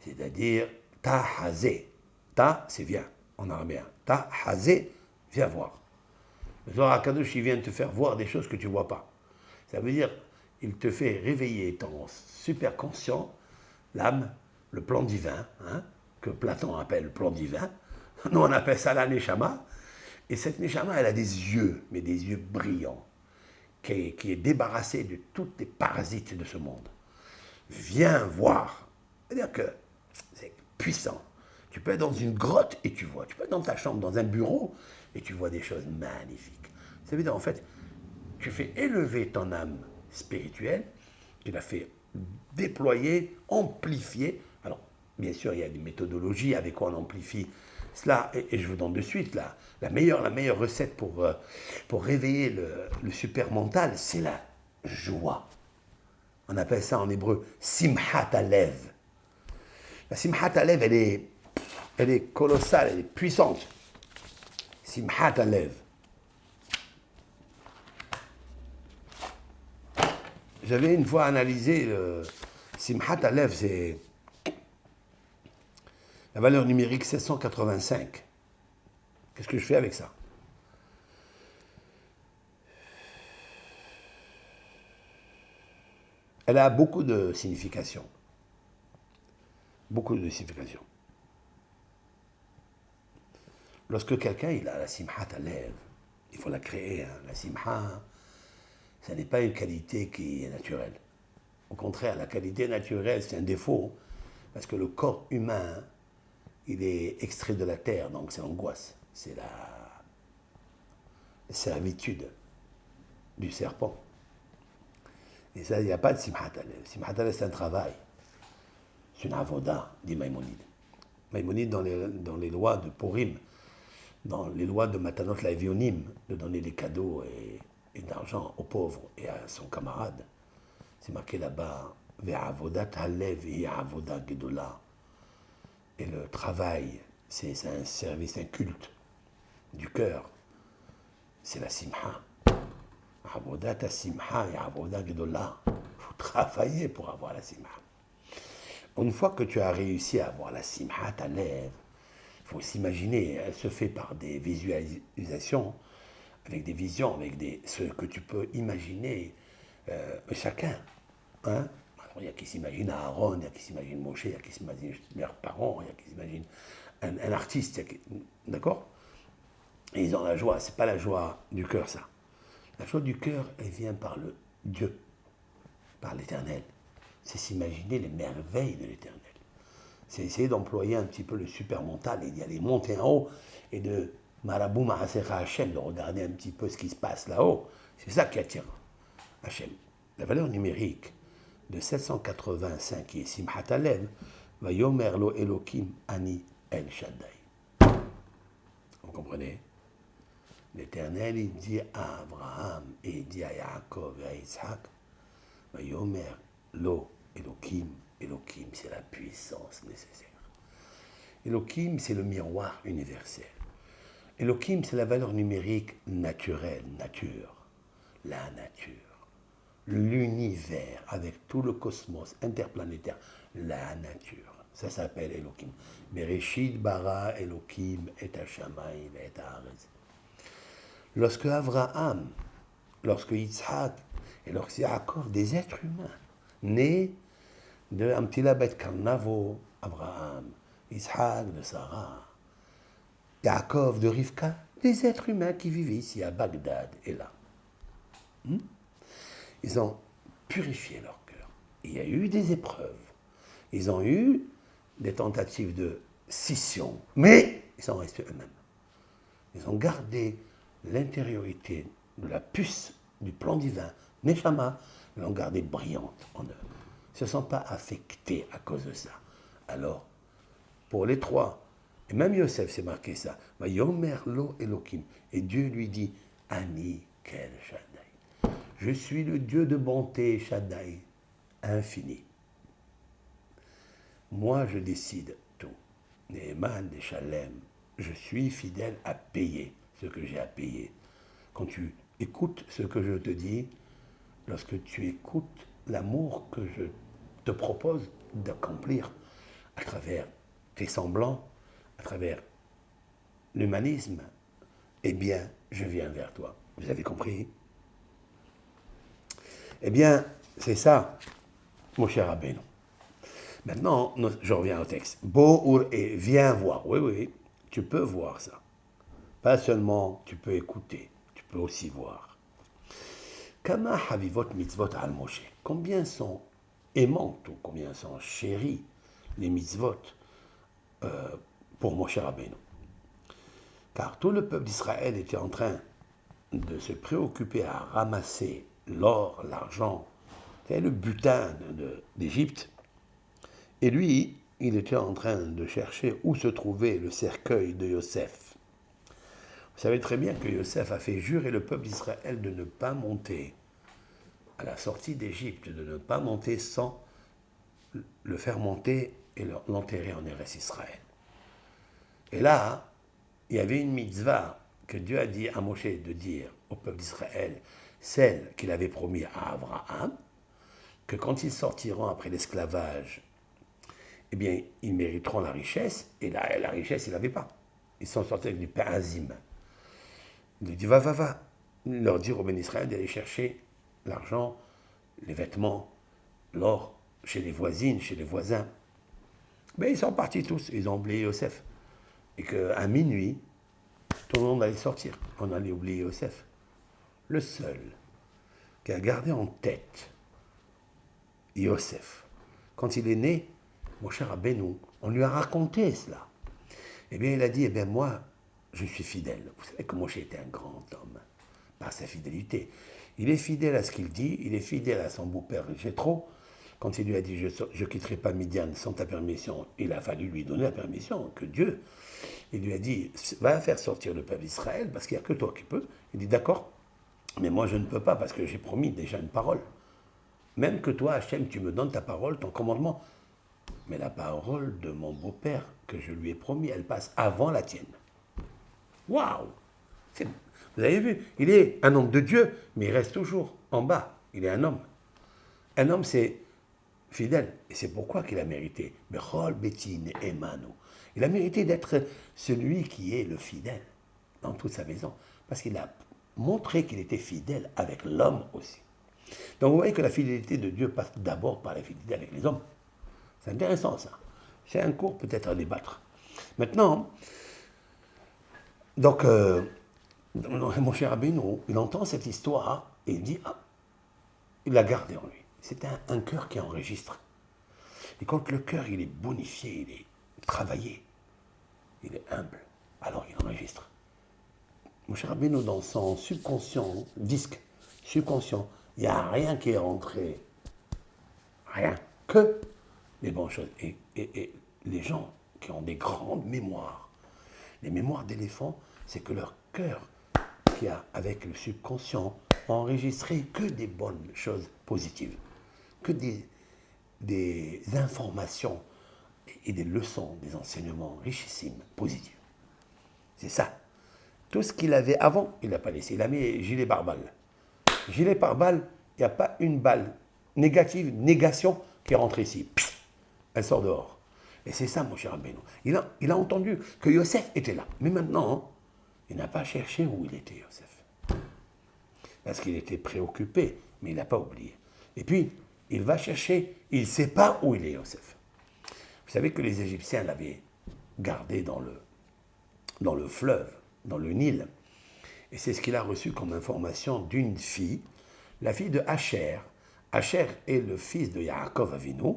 C'est-à-dire, ta hazé. Ta, c'est viens, en arabien. Ta hazé, viens voir. Le Zohar à Kadosh, il vient te faire voir des choses que tu ne vois pas. Ça veut dire, il te fait réveiller ton superconscient, l'âme, le plan divin, que Platon appelle le plan divin. Nous, on appelle ça la neshama. Et cette neshama, elle a des yeux, mais des yeux brillants. qui est débarrassé de tous les parasites de ce monde. Viens voir. C'est-à-dire que c'est puissant. Tu peux être dans une grotte et tu vois. Tu peux être dans ta chambre, dans un bureau, et tu vois des choses magnifiques. Ça veut dire, en fait, tu fais élever ton âme spirituelle, tu la fais déployer, amplifier. Alors, bien sûr, il y a des méthodologies avec quoi on amplifie cela, et je vous donne de suite la meilleure recette pour réveiller le super mental, c'est la joie. On appelle ça en hébreu simhat alev. La simhat alev, elle est colossale, elle est puissante. Simhat alev. J'avais une fois analysé le simhat alev, c'est la valeur numérique 785. Qu'est-ce que je fais avec ça? Elle a beaucoup de significations. Beaucoup de significations. Lorsque quelqu'un il a la simhat alev, il faut la créer. Hein. La simha, ce n'est pas une qualité qui est naturelle. Au contraire, la qualité naturelle, c'est un défaut, parce que le corps humain, il est extrait de la terre, donc c'est l'angoisse. C'est la servitude du serpent. Et ça, il n'y a pas de simhat alev. Simhat alev, c'est un travail. C'est une avoda, dit Maïmonide. Maïmonide, dans les lois de Purim, dans les lois de Matanot Laevionim, de donner des cadeaux et d'argent aux pauvres et à son camarade, c'est marqué là-bas, Ve'avodat halev avoda gedola. Et le travail, c'est un service, un culte du cœur. C'est la simha. Avodat simha et avoda gedola. Il faut travailler pour avoir la simha. Une fois que tu as réussi à avoir la simha, ta lèvre, il faut s'imaginer, elle se fait par des visualisations, avec des visions, avec ce que tu peux imaginer, chacun. Hein? Alors, il y a qui s'imagine Aaron, il y a qui s'imagine Moshe, il y a qui s'imagine leurs parents, il y a qui s'imagine un artiste, d'accord? Et ils ont la joie, c'est pas la joie du cœur, ça. La joie du cœur, elle vient par le Dieu, par l'éternel. C'est s'imaginer les merveilles de l'éternel. C'est essayer d'employer un petit peu le super mental et d'y aller monter en haut et de Marabou Ma'asecha Hachem, de regarder un petit peu ce qui se passe là-haut. C'est ça qui attire Hachem. La valeur numérique de 785 qui est Simhat Alev, va Yomer lo Elokim Ani El Shaddai. Vous comprenez? L'Éternel, il dit à Abraham et il dit à Yaakov et à Isaac, va Yomer lo Elokim. Elohim, c'est la puissance nécessaire. Elohim, c'est le miroir universel. Elohim, c'est la valeur numérique naturelle, nature. La nature. L'univers, avec tout le cosmos interplanétaire. La nature. Ça s'appelle Elohim. Bereshit bara Elohim et Hashamayim et Haaretz. Lorsque Abraham, lorsque Yitzhak et lorsque Yaakov, des êtres humains, nés de Amtila Bet Karnavo, Abraham, Ishaq de Sarah, Yaakov de Rivka, des êtres humains qui vivaient ici à Bagdad et là. Ils ont purifié leur cœur. Il y a eu des épreuves. Ils ont eu des tentatives de scission, mais ils sont restés eux-mêmes. Ils ont gardé l'intériorité de la puce du plan divin, Neshama, ils l'ont gardée brillante en eux. Ils ne se sont pas affectés à cause de ça. Alors, pour les trois, et même Yosef s'est marqué ça, Yomer lo Elohim, et Dieu lui dit, Ani kel Shaddai. Je suis le Dieu de bonté, Shaddai, infini. Moi, je décide tout. Neeman de Shalem, je suis fidèle à payer ce que j'ai à payer. Quand tu écoutes ce que je te dis, lorsque tu écoutes l'amour que je te propose d'accomplir à travers tes semblants, à travers l'humanisme, eh bien, je viens vers toi. Vous avez compris? Eh bien, c'est ça, mon cher Rabbeinu. Maintenant, je reviens au texte. Bo'ur et viens voir. Oui, oui, tu peux voir ça. Pas seulement tu peux écouter, tu peux aussi voir. Kama Havivot mitzvot al Moshe. Combien sont aimantes ou combien sont chéries les mitzvot pour Moshe Rabbeinu. Car tout le peuple d'Israël était en train de se préoccuper à ramasser l'or, l'argent, c'est le butin d'Égypte. Et lui, il était en train de chercher où se trouvait le cercueil de Yosef. Vous savez très bien que Yosef a fait jurer le peuple d'Israël de ne pas monter à la sortie d'Égypte, de ne pas monter sans le faire monter et l'enterrer en Eretz Israël. Et là, il y avait une mitzvah que Dieu a dit à Moshe de dire au peuple d'Israël, celle qu'il avait promis à Abraham, que quand ils sortiront après l'esclavage, eh bien, ils mériteront la richesse, et la richesse, ils n'avaient pas. Ils sont sortis avec du pain azim. Il dit, va, leur dire aux bénis d'Israël d'aller chercher l'argent, les vêtements, l'or, chez les voisines, chez les voisins. Mais ils sont partis tous, ils ont oublié Yosef. Et qu'à minuit, tout le monde allait sortir. On allait oublier Yosef. Le seul qui a gardé en tête Yosef, quand il est né, mon cher Rabbeinu, on lui a raconté cela. Eh bien, il a dit, eh bien, moi, je suis fidèle. Vous savez que Moshe était un grand homme, par sa fidélité. Il est fidèle à ce qu'il dit, il est fidèle à son beau-père Jéthro. Quand il lui a dit, je ne quitterai pas Midian sans ta permission, il a fallu lui donner la permission, que Dieu. Il lui a dit, va faire sortir le peuple d'Israël, parce qu'il n'y a que toi qui peux. Il dit, d'accord, mais moi je ne peux pas, parce que j'ai promis déjà une parole. Même que toi, Hachem, tu me donnes ta parole, ton commandement. Mais la parole de mon beau-père, que je lui ai promis, elle passe avant la tienne. Waouh! Vous avez vu, il est un homme de Dieu, mais il reste toujours en bas. Il est un homme. Un homme, c'est fidèle. Et c'est pourquoi qu'il a mérité. Bechol Betin Emanu. Il a mérité d'être celui qui est le fidèle dans toute sa maison. Parce qu'il a montré qu'il était fidèle avec l'homme aussi. Donc vous voyez que la fidélité de Dieu passe d'abord par la fidélité avec les hommes. C'est intéressant ça. C'est un cours peut-être à débattre. Maintenant, donc, mon cher Rabbeinu, il entend cette histoire et il dit, ah, il l'a gardé en lui. C'est un cœur qui enregistre. Et quand le cœur, il est bonifié, il est travaillé, il est humble, alors il enregistre. Mon cher Rabbeinu, dans son subconscient, disque subconscient, il n'y a rien qui est rentré. Rien. Que les bonnes choses. Et les gens qui ont des grandes mémoires, les mémoires d'éléphants, c'est que leur cœur, qui a, avec le subconscient, enregistré que des bonnes choses positives, que des informations et des leçons, des enseignements richissimes, positifs. C'est ça. Tout ce qu'il avait avant, il ne l'a pas laissé. Il a mis gilet pare-balles. Gilet pare-balles, il n'y a pas une balle négative, négation, qui est rentrée ici. Pff, elle sort dehors. Et c'est ça, mon cher Rabbeinu. Il a entendu que Yosef était là. Mais maintenant, il n'a pas cherché où il était, Yosef. Parce qu'il était préoccupé, mais il n'a pas oublié. Et puis, il va chercher, il ne sait pas où il est, Yosef. Vous savez que les Égyptiens l'avaient gardé dans le fleuve, dans le Nil. Et c'est ce qu'il a reçu comme information d'une fille, la fille de Asher. Asher est le fils de Yaakov Avinu.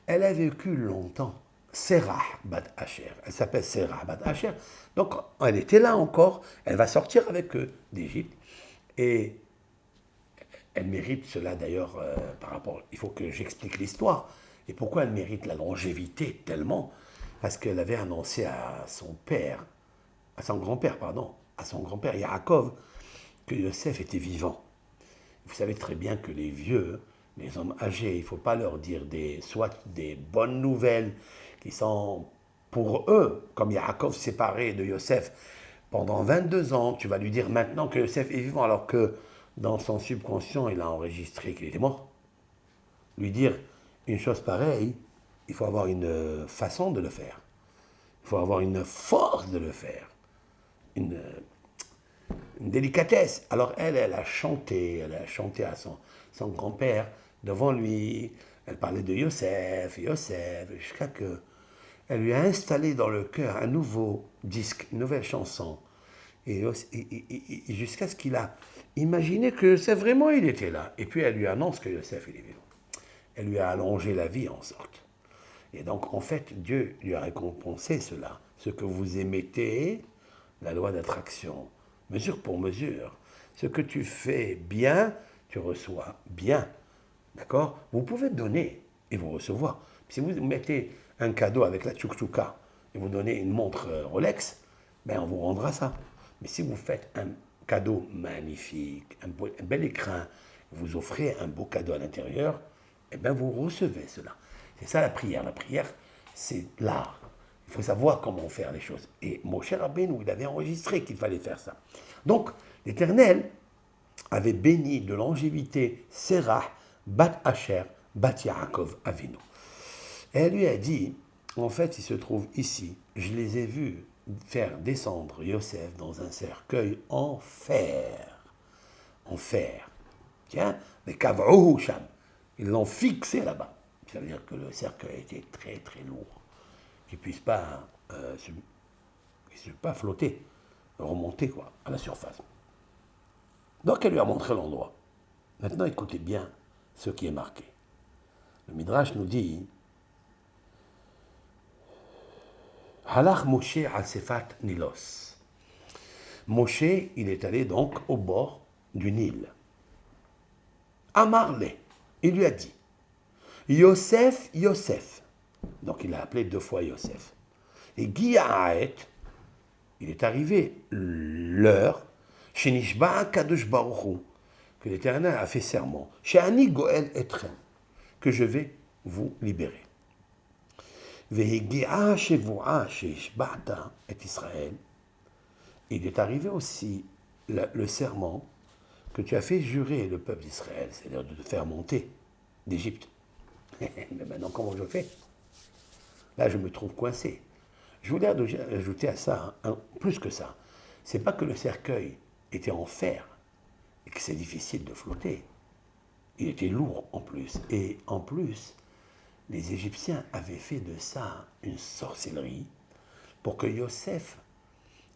Elle a vécu longtemps. Serah bat Asher. Elle s'appelle Serah bat Asher. Donc, elle était là encore. Elle va sortir avec eux d'Égypte. Et elle mérite cela d'ailleurs par rapport... Il faut que j'explique l'histoire. Et pourquoi elle mérite la longévité tellement? Parce qu'elle avait annoncé à son père, à son grand-père, pardon, à son grand-père Yaakov, que Yosef était vivant. Vous savez très bien que les vieux, les hommes âgés, il ne faut pas leur dire soit des bonnes nouvelles qui sont pour eux, comme Yaakov séparé de Yosef pendant 22 ans, tu vas lui dire maintenant que Yosef est vivant, alors que dans son subconscient, il a enregistré qu'il était mort. Lui dire une chose pareille, il faut avoir une façon de le faire. Il faut avoir une force de le faire. Une délicatesse. Alors elle a chanté à son grand-père devant lui. Elle parlait de Yosef, jusqu'à que elle lui a installé dans le cœur un nouveau disque, une nouvelle chanson. Et jusqu'à ce qu'il a imaginé que Yosef vraiment il était là. Et puis elle lui annonce que Yosef il est vivant. Elle lui a allongé la vie en sorte. Et donc en fait Dieu lui a récompensé cela. Ce que vous émettez, la loi d'attraction, mesure pour mesure. Ce que tu fais bien, tu reçois bien. D'accord? Vous pouvez donner et vous recevoir. Si vous mettez un cadeau avec la tchouk-tchouka et vous donnez une montre Rolex, ben on vous rendra ça. Mais si vous faites un cadeau magnifique, un bel écrin, vous offrez un beau cadeau à l'intérieur, eh bien vous recevez cela. C'est ça la prière. La prière, c'est l'art. Il faut savoir comment faire les choses. Et Moshe Rabbeinu, il avait enregistré qu'il fallait faire ça. Donc, l'Éternel avait béni de longévité Serah, Bat Asher, Bat Yaakov Avinu. Et elle lui a dit, en fait, il se trouve ici, je les ai vus faire descendre Yosef dans un cercueil en fer. En fer. Tiens, mais Kavrouhu Sham. Ils l'ont fixé là-bas. Ça veut dire que le cercueil était très très lourd. Qu'il ne puisse pas, pas flotter, remonter quoi, à la surface. Donc elle lui a montré l'endroit. Maintenant écoutez bien ce qui est marqué. Le Midrash nous dit Halach Moshe al Sefat Nilos. Moshe, il est allé donc au bord du Nil. Amarle, il lui a dit Yosef, Yosef. Donc il a appelé 2 fois Yosef. Et Giyaet, il est arrivé l'heure, chez Nishba Kadosh Baruch Hu, que l'Éternel a fait serment, chez Ani Goel Etrem, que je vais vous libérer. Vehigia Shevoa Sheshbata et Israël. Il est arrivé aussi le serment que tu as fait jurer le peuple d'Israël, c'est-à-dire de te faire monter d'Égypte. Mais maintenant, comment je fais? Là, je me trouve coincé. Je voulais ajouter à ça, plus que ça. C'est pas que le cercueil était en fer et que c'est difficile de flotter. Il était lourd en plus. Et en plus, les Égyptiens avaient fait de ça une sorcellerie pour que Yosef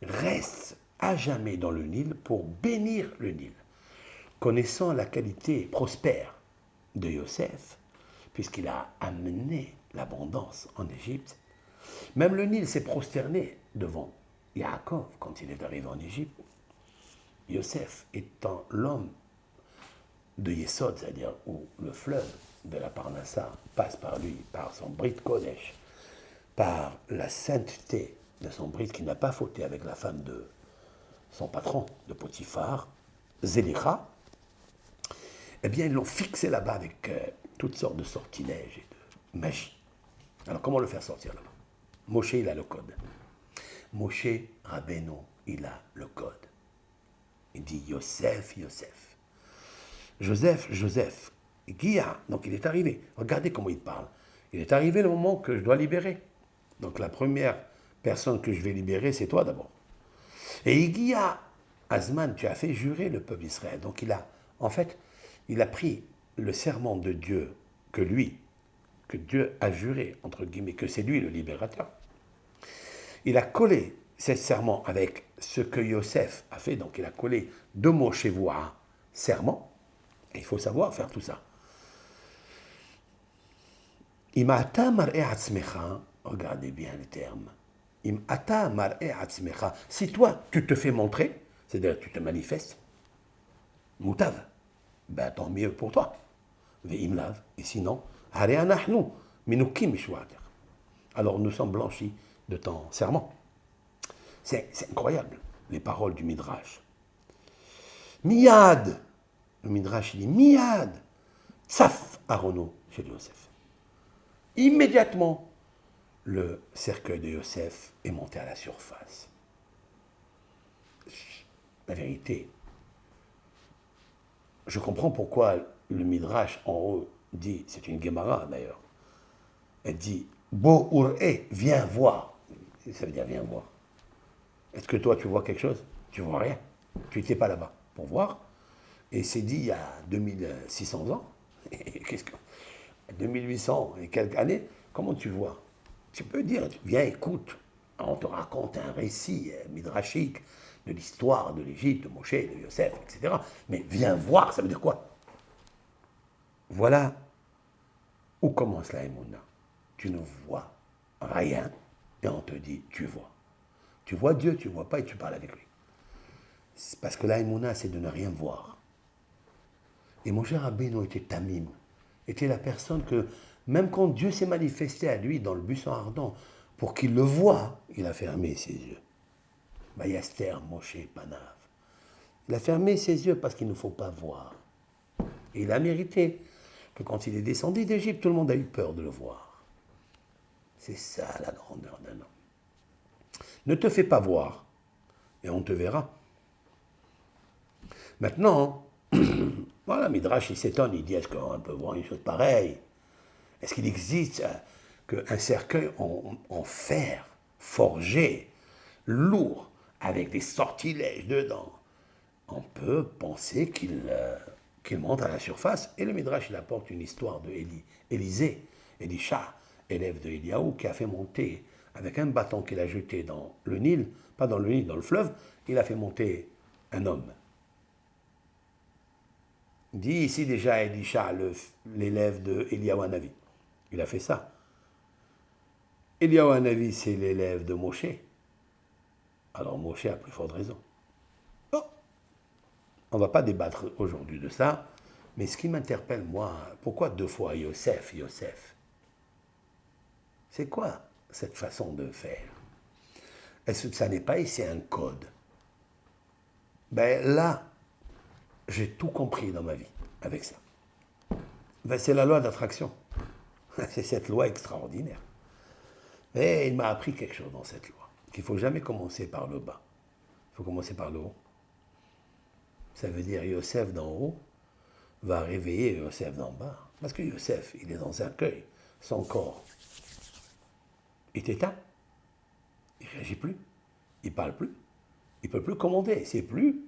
reste à jamais dans le Nil pour bénir le Nil. Connaissant la qualité prospère de Yosef, puisqu'il a amené l'abondance en Égypte, même le Nil s'est prosterné devant Yaakov quand il est arrivé en Égypte. Yosef étant l'homme de Yesod, c'est-à-dire où le fleuve de la Parnassa passe par lui, par son Brit Kodesh, par la sainteté de son Brit qui n'a pas fauté avec la femme de son patron, de Potiphar, Zélicha, eh bien ils l'ont fixé là-bas avec toutes sortes de sortilèges et de magie. Alors comment le faire sortir là-bas? Moshe, il a le code. Moshe Rabbeinu, il a le code. Il dit Yosef, Yosef. Joseph, Joseph. Guilla, donc il est arrivé. Regardez comment il parle. Il est arrivé le moment que je dois libérer. Donc la première personne que je vais libérer, c'est toi d'abord. Et Guilla, Azman, tu as fait jurer le peuple d'Israël. Donc il a pris le serment de Dieu que Dieu a juré, entre guillemets, que c'est lui le libérateur. Il a collé ce serment avec ce que Yosef a fait, donc il a collé 2 mots chez vous à serment, et il faut savoir faire tout ça. Imata mar'e atzmecha, regardez bien les termes. Imata mar'e atzmecha, si toi tu te fais montrer, c'est-à-dire tu te manifestes, moutav, ben tant mieux pour toi. Ve'imlav, et sinon, hare anachnu, minukim mishwater. Alors nous sommes blanchis de ton serment. C'est incroyable, les paroles du Midrash. Miyad, le Midrash dit Miyad, Tsaf Arono chez Yosef. Immédiatement, le cercueil de Yosef est monté à la surface. La vérité, je comprends pourquoi le Midrash en haut dit, c'est une Gemara d'ailleurs, elle dit Bo Ur'e, viens voir. Ça veut dire viens voir. Est-ce que toi tu vois quelque chose? Tu vois rien. Tu n'étais pas là-bas pour voir. Et c'est dit il y a 2600 ans. Qu'est-ce que 2800 et quelques années, comment tu vois? Tu peux dire, viens écoute, on te raconte un récit midrashique de l'histoire de l'Égypte, de Moshe, de Yosef, etc. Mais viens voir, ça veut dire quoi? Voilà où commence la Emouna. Tu ne vois rien et on te dit tu vois. Tu vois Dieu, tu ne vois pas et tu parles avec lui. C'est parce que la Emouna, c'est de ne rien voir. Et Moshe Rabbeinu était Tamim, était la personne que, même quand Dieu s'est manifesté à lui dans le buisson ardent, pour qu'il le voie, il a fermé ses yeux. Vayaster Moshe Panav. Il a fermé ses yeux parce qu'il ne faut pas voir. Et il a mérité que quand il est descendu d'Égypte, tout le monde a eu peur de le voir. C'est ça la grandeur d'un homme. Ne te fais pas voir, et on te verra. Maintenant, voilà, Midrash, il s'étonne, il dit, est-ce qu'on peut voir une chose pareille? Est-ce qu'il existe qu'un cercueil en fer, forgé, lourd, avec des sortilèges dedans? On peut penser qu'il monte à la surface. Et le Midrash, il apporte une histoire de Élisée, Elisha, élève de Eliaou, qui a fait monter, avec un bâton qu'il a jeté dans le Nil, pas dans le Nil, dans le fleuve, il a fait monter un homme. Dit ici déjà Elisha, l'élève de Eliaou Hanavi. Il a fait ça. Eliaou Hanavi, c'est l'élève de Moshe. Alors Moshe a plus forte raison. Oh. On ne va pas débattre aujourd'hui de ça, mais ce qui m'interpelle, moi, pourquoi 2 fois Yosef, Yosef? C'est quoi cette façon de faire? Est-ce que ça n'est pas ici un code? Ben là, j'ai tout compris dans ma vie avec ça. Ben, c'est la loi d'attraction. C'est cette loi extraordinaire. Mais il m'a appris quelque chose dans cette loi, qu'il ne faut jamais commencer par le bas. Il faut commencer par le haut. Ça veut dire Yosef d'en haut va réveiller Yosef d'en bas. Parce que Yosef, il est dans un cercueil. Son corps est éteint. Il ne réagit plus. Il ne parle plus. Il ne peut plus commander. C'est plus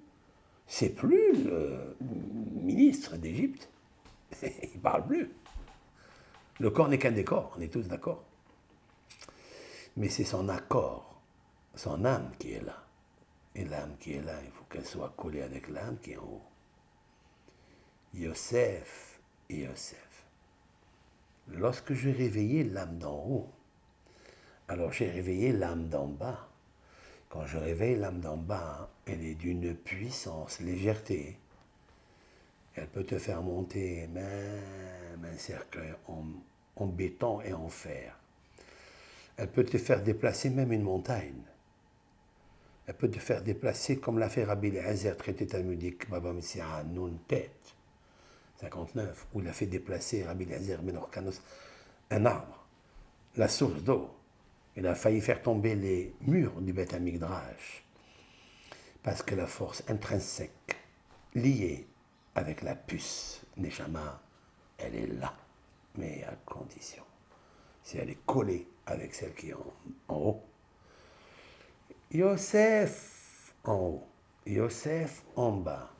le ministre d'Égypte. Il ne parle plus. Le corps n'est qu'un décor, on est tous d'accord. Mais c'est son accord, son âme qui est là. Et l'âme qui est là, il faut qu'elle soit collée avec l'âme qui est en haut. Yosef et Yosef. Lorsque j'ai réveillé l'âme d'en haut, alors j'ai réveillé l'âme d'en bas. Quand je réveille l'âme d'en bas, elle est d'une puissance, légèreté. Elle peut te faire monter même un cercueil en béton et en fer. Elle peut te faire déplacer même une montagne. Elle peut te faire déplacer comme l'a fait Rabbi Eliezer, traité talmudique, Baba Messiah, Nun Tet, 59, où il a fait déplacer Rabbi Eliezer Menorkanos, un arbre, la source d'eau. Il a failli faire tomber les murs du Beth Amikdash. Parce que la force intrinsèque, liée avec la puce Neshama, elle est là, mais à condition. Si elle est collée avec celle qui est en haut. Yosef en haut, Yosef en bas,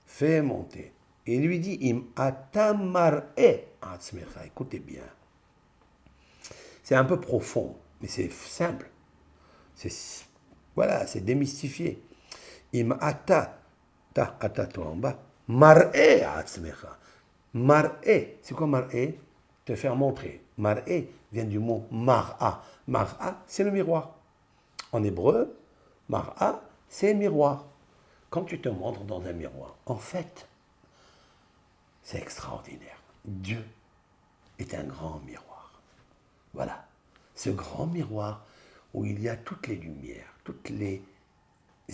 fait monter. Il lui dit, Im atamar'e atzmecha. Écoutez bien. C'est un peu profond, mais c'est simple. Voilà, c'est démystifié. Im ata, toi en bas, mar'e atzmecha. Mar'e, c'est quoi mar'e? Te faire montrer. Mar'e vient du mot mar'a. Mar'a, c'est le miroir. En hébreu, mar'a, c'est miroir. Quand tu te montres dans un miroir, en fait, c'est extraordinaire. Dieu est un grand miroir. Voilà. Ce grand miroir où il y a toutes les lumières, toutes les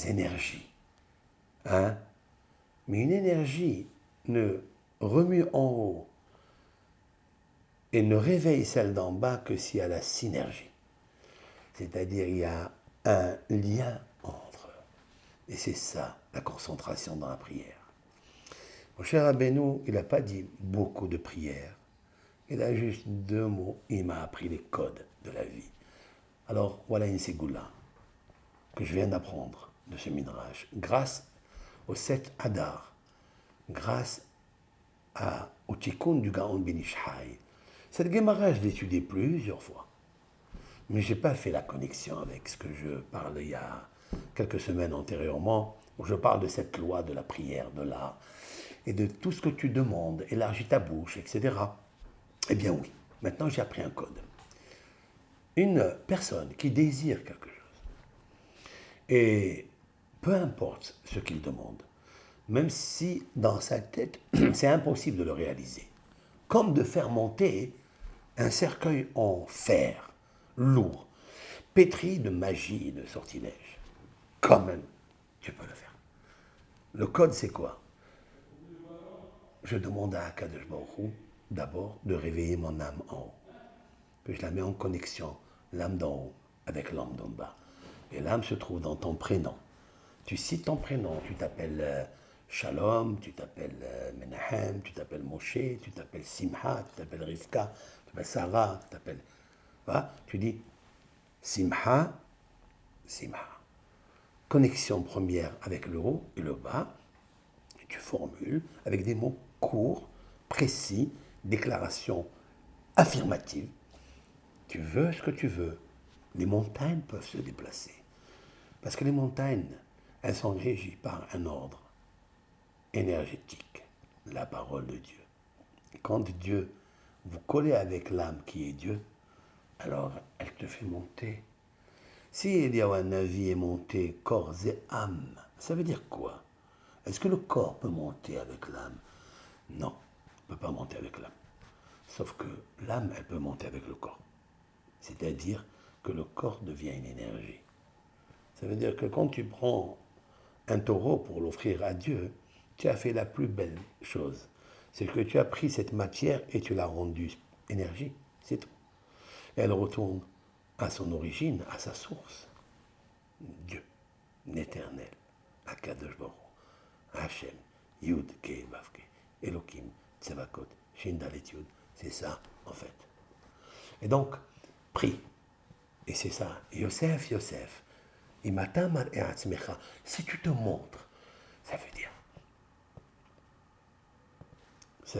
énergies. Hein? Mais une énergie ne remue en haut et ne réveille celle d'en bas que s'il y a la synergie. C'est-à-dire il y a un lien entre eux. Et c'est ça, la concentration dans la prière. Mon cher Rabbeinu, il n'a pas dit beaucoup de prières. Il a juste 2 mots. Il m'a appris les codes de la vie. Alors, voilà une ségoula que je viens d'apprendre de ce midrash. Grâce au 7 Hadar, grâce au tikkun du Gaon Ben Ishai. Cette Gemara, je l'ai étudiée plusieurs fois. Mais je n'ai pas fait la connexion avec ce que je parle il y a quelques semaines antérieurement, où je parle de cette loi de la prière, de l'art, et de tout ce que tu demandes, élargis ta bouche, etc. Eh bien oui, maintenant j'ai appris un code. Une personne qui désire quelque chose, et peu importe ce qu'il demande, même si dans sa tête, c'est impossible de le réaliser, comme de faire monter un cercueil en fer, lourd, pétri de magie et de sortilèges. Quand même, tu peux le faire. Le code, c'est quoi? Je demande à Akadosh Baruch Hu, d'abord, de réveiller mon âme en haut. Puis je la mets en connexion, l'âme d'en haut, avec l'âme d'en bas. Et l'âme se trouve dans ton prénom. Tu cites ton prénom, tu t'appelles Shalom, tu t'appelles Menahem, tu t'appelles Moshe, tu t'appelles Simha, tu t'appelles Rivka, tu t'appelles Sarah, tu t'appelles... Voilà, tu dis Simha, Simha. Connexion première avec le haut et le bas. Et tu formules avec des mots courts, précis, déclarations affirmatives. Tu veux ce que tu veux. Les montagnes peuvent se déplacer. Parce que les montagnes, elles sont régies par un ordre énergétique, la parole de Dieu. Quand Dieu vous collez avec l'âme qui est Dieu, alors elle te fait monter. Si Eliyahu Navi est monté corps et âme, ça veut dire quoi? Est-ce que le corps peut monter avec l'âme? Non, il ne peut pas monter avec l'âme. Sauf que l'âme, elle peut monter avec le corps. C'est-à-dire que le corps devient une énergie. Ça veut dire que quand tu prends un taureau pour l'offrir à Dieu, tu as fait la plus belle chose. C'est que tu as pris cette matière et tu l'as rendue énergie. C'est tout. Et elle retourne à son origine, à sa source. Dieu, l'éternel, Akadosh Baruch Hu, Hachem, Yud, Ke, Vav, Ke, Elohim, Tsevakot, Shin, Dalet, Yud. C'est ça, en fait. Et donc, prie. Et c'est ça. Yosef, Yosef. Imatamar et Atzmecha. Si tu te montres, ça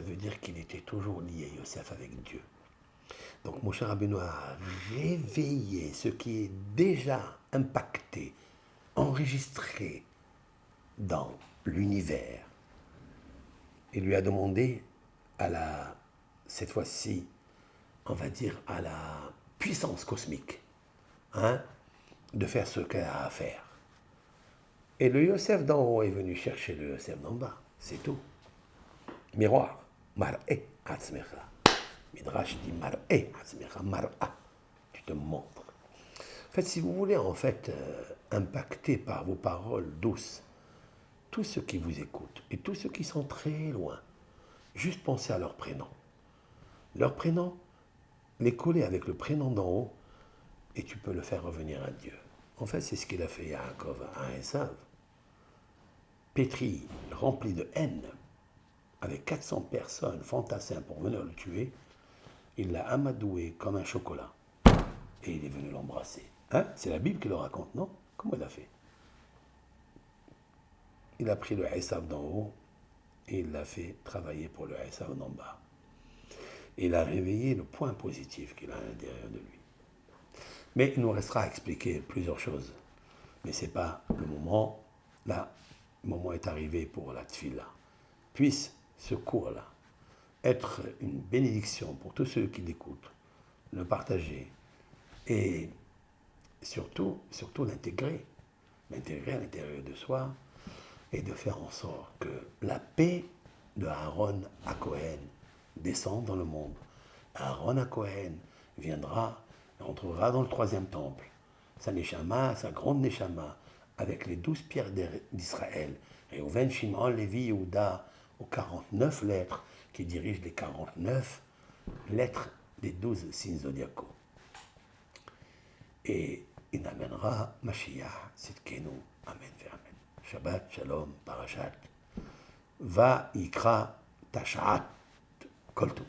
veut dire qu'il était toujours lié, Yosef, avec Dieu. Donc Moshe Rabbeinu a réveillé ce qui est déjà impacté, enregistré dans l'univers. Il lui a demandé cette fois-ci, on va dire, à la puissance cosmique, de faire ce qu'elle a à faire. Et le Yosef d'en haut est venu chercher le Yosef d'en bas, c'est tout. Miroir, mar'e atzmecha. Midrash dit mar'e atzmecha, mar'a, tu te montres. En fait, si vous voulez impacter par vos paroles douces tous ceux qui vous écoutent et tous ceux qui sont très loin, juste pensez à leur prénom. Leur prénom, les coller avec le prénom d'en haut, et tu peux le faire revenir à Dieu. En fait, c'est ce qu'il a fait Yaakov à Esav. Pétri, rempli de haine, avec 400 personnes fantassins pour venir le tuer, il l'a amadoué comme un chocolat. Et il est venu l'embrasser. C'est la Bible qui le raconte, non? Comment il a fait? Il a pris le Esav d'en haut et il l'a fait travailler pour le Esav d'en bas. Et il a réveillé le point positif qu'il a à l'intérieur de lui. Mais il nous restera à expliquer plusieurs choses. Mais ce n'est pas le moment. Là, le moment est arrivé pour la tfila. Puisse ce cours-là être une bénédiction pour tous ceux qui l'écoutent, le partager et surtout l'intégrer à l'intérieur de soi et de faire en sorte que la paix de Aaron à Cohen descende dans le monde. Aaron à Cohen viendra et entrera dans le troisième temple. Sa neshama, sa grande neshama, avec les 12 pierres d'Israël, Reuven, Shimon, Lévi, Yehuda, aux 49 lettres qui dirigent les 49 lettres des 12 signes zodiacaux. Et il amènera Mashiach, Tzidkenu, Amen ve Amen. Shabbat, Shalom, Parashat, Va Yikra Tashat, Kol Tov.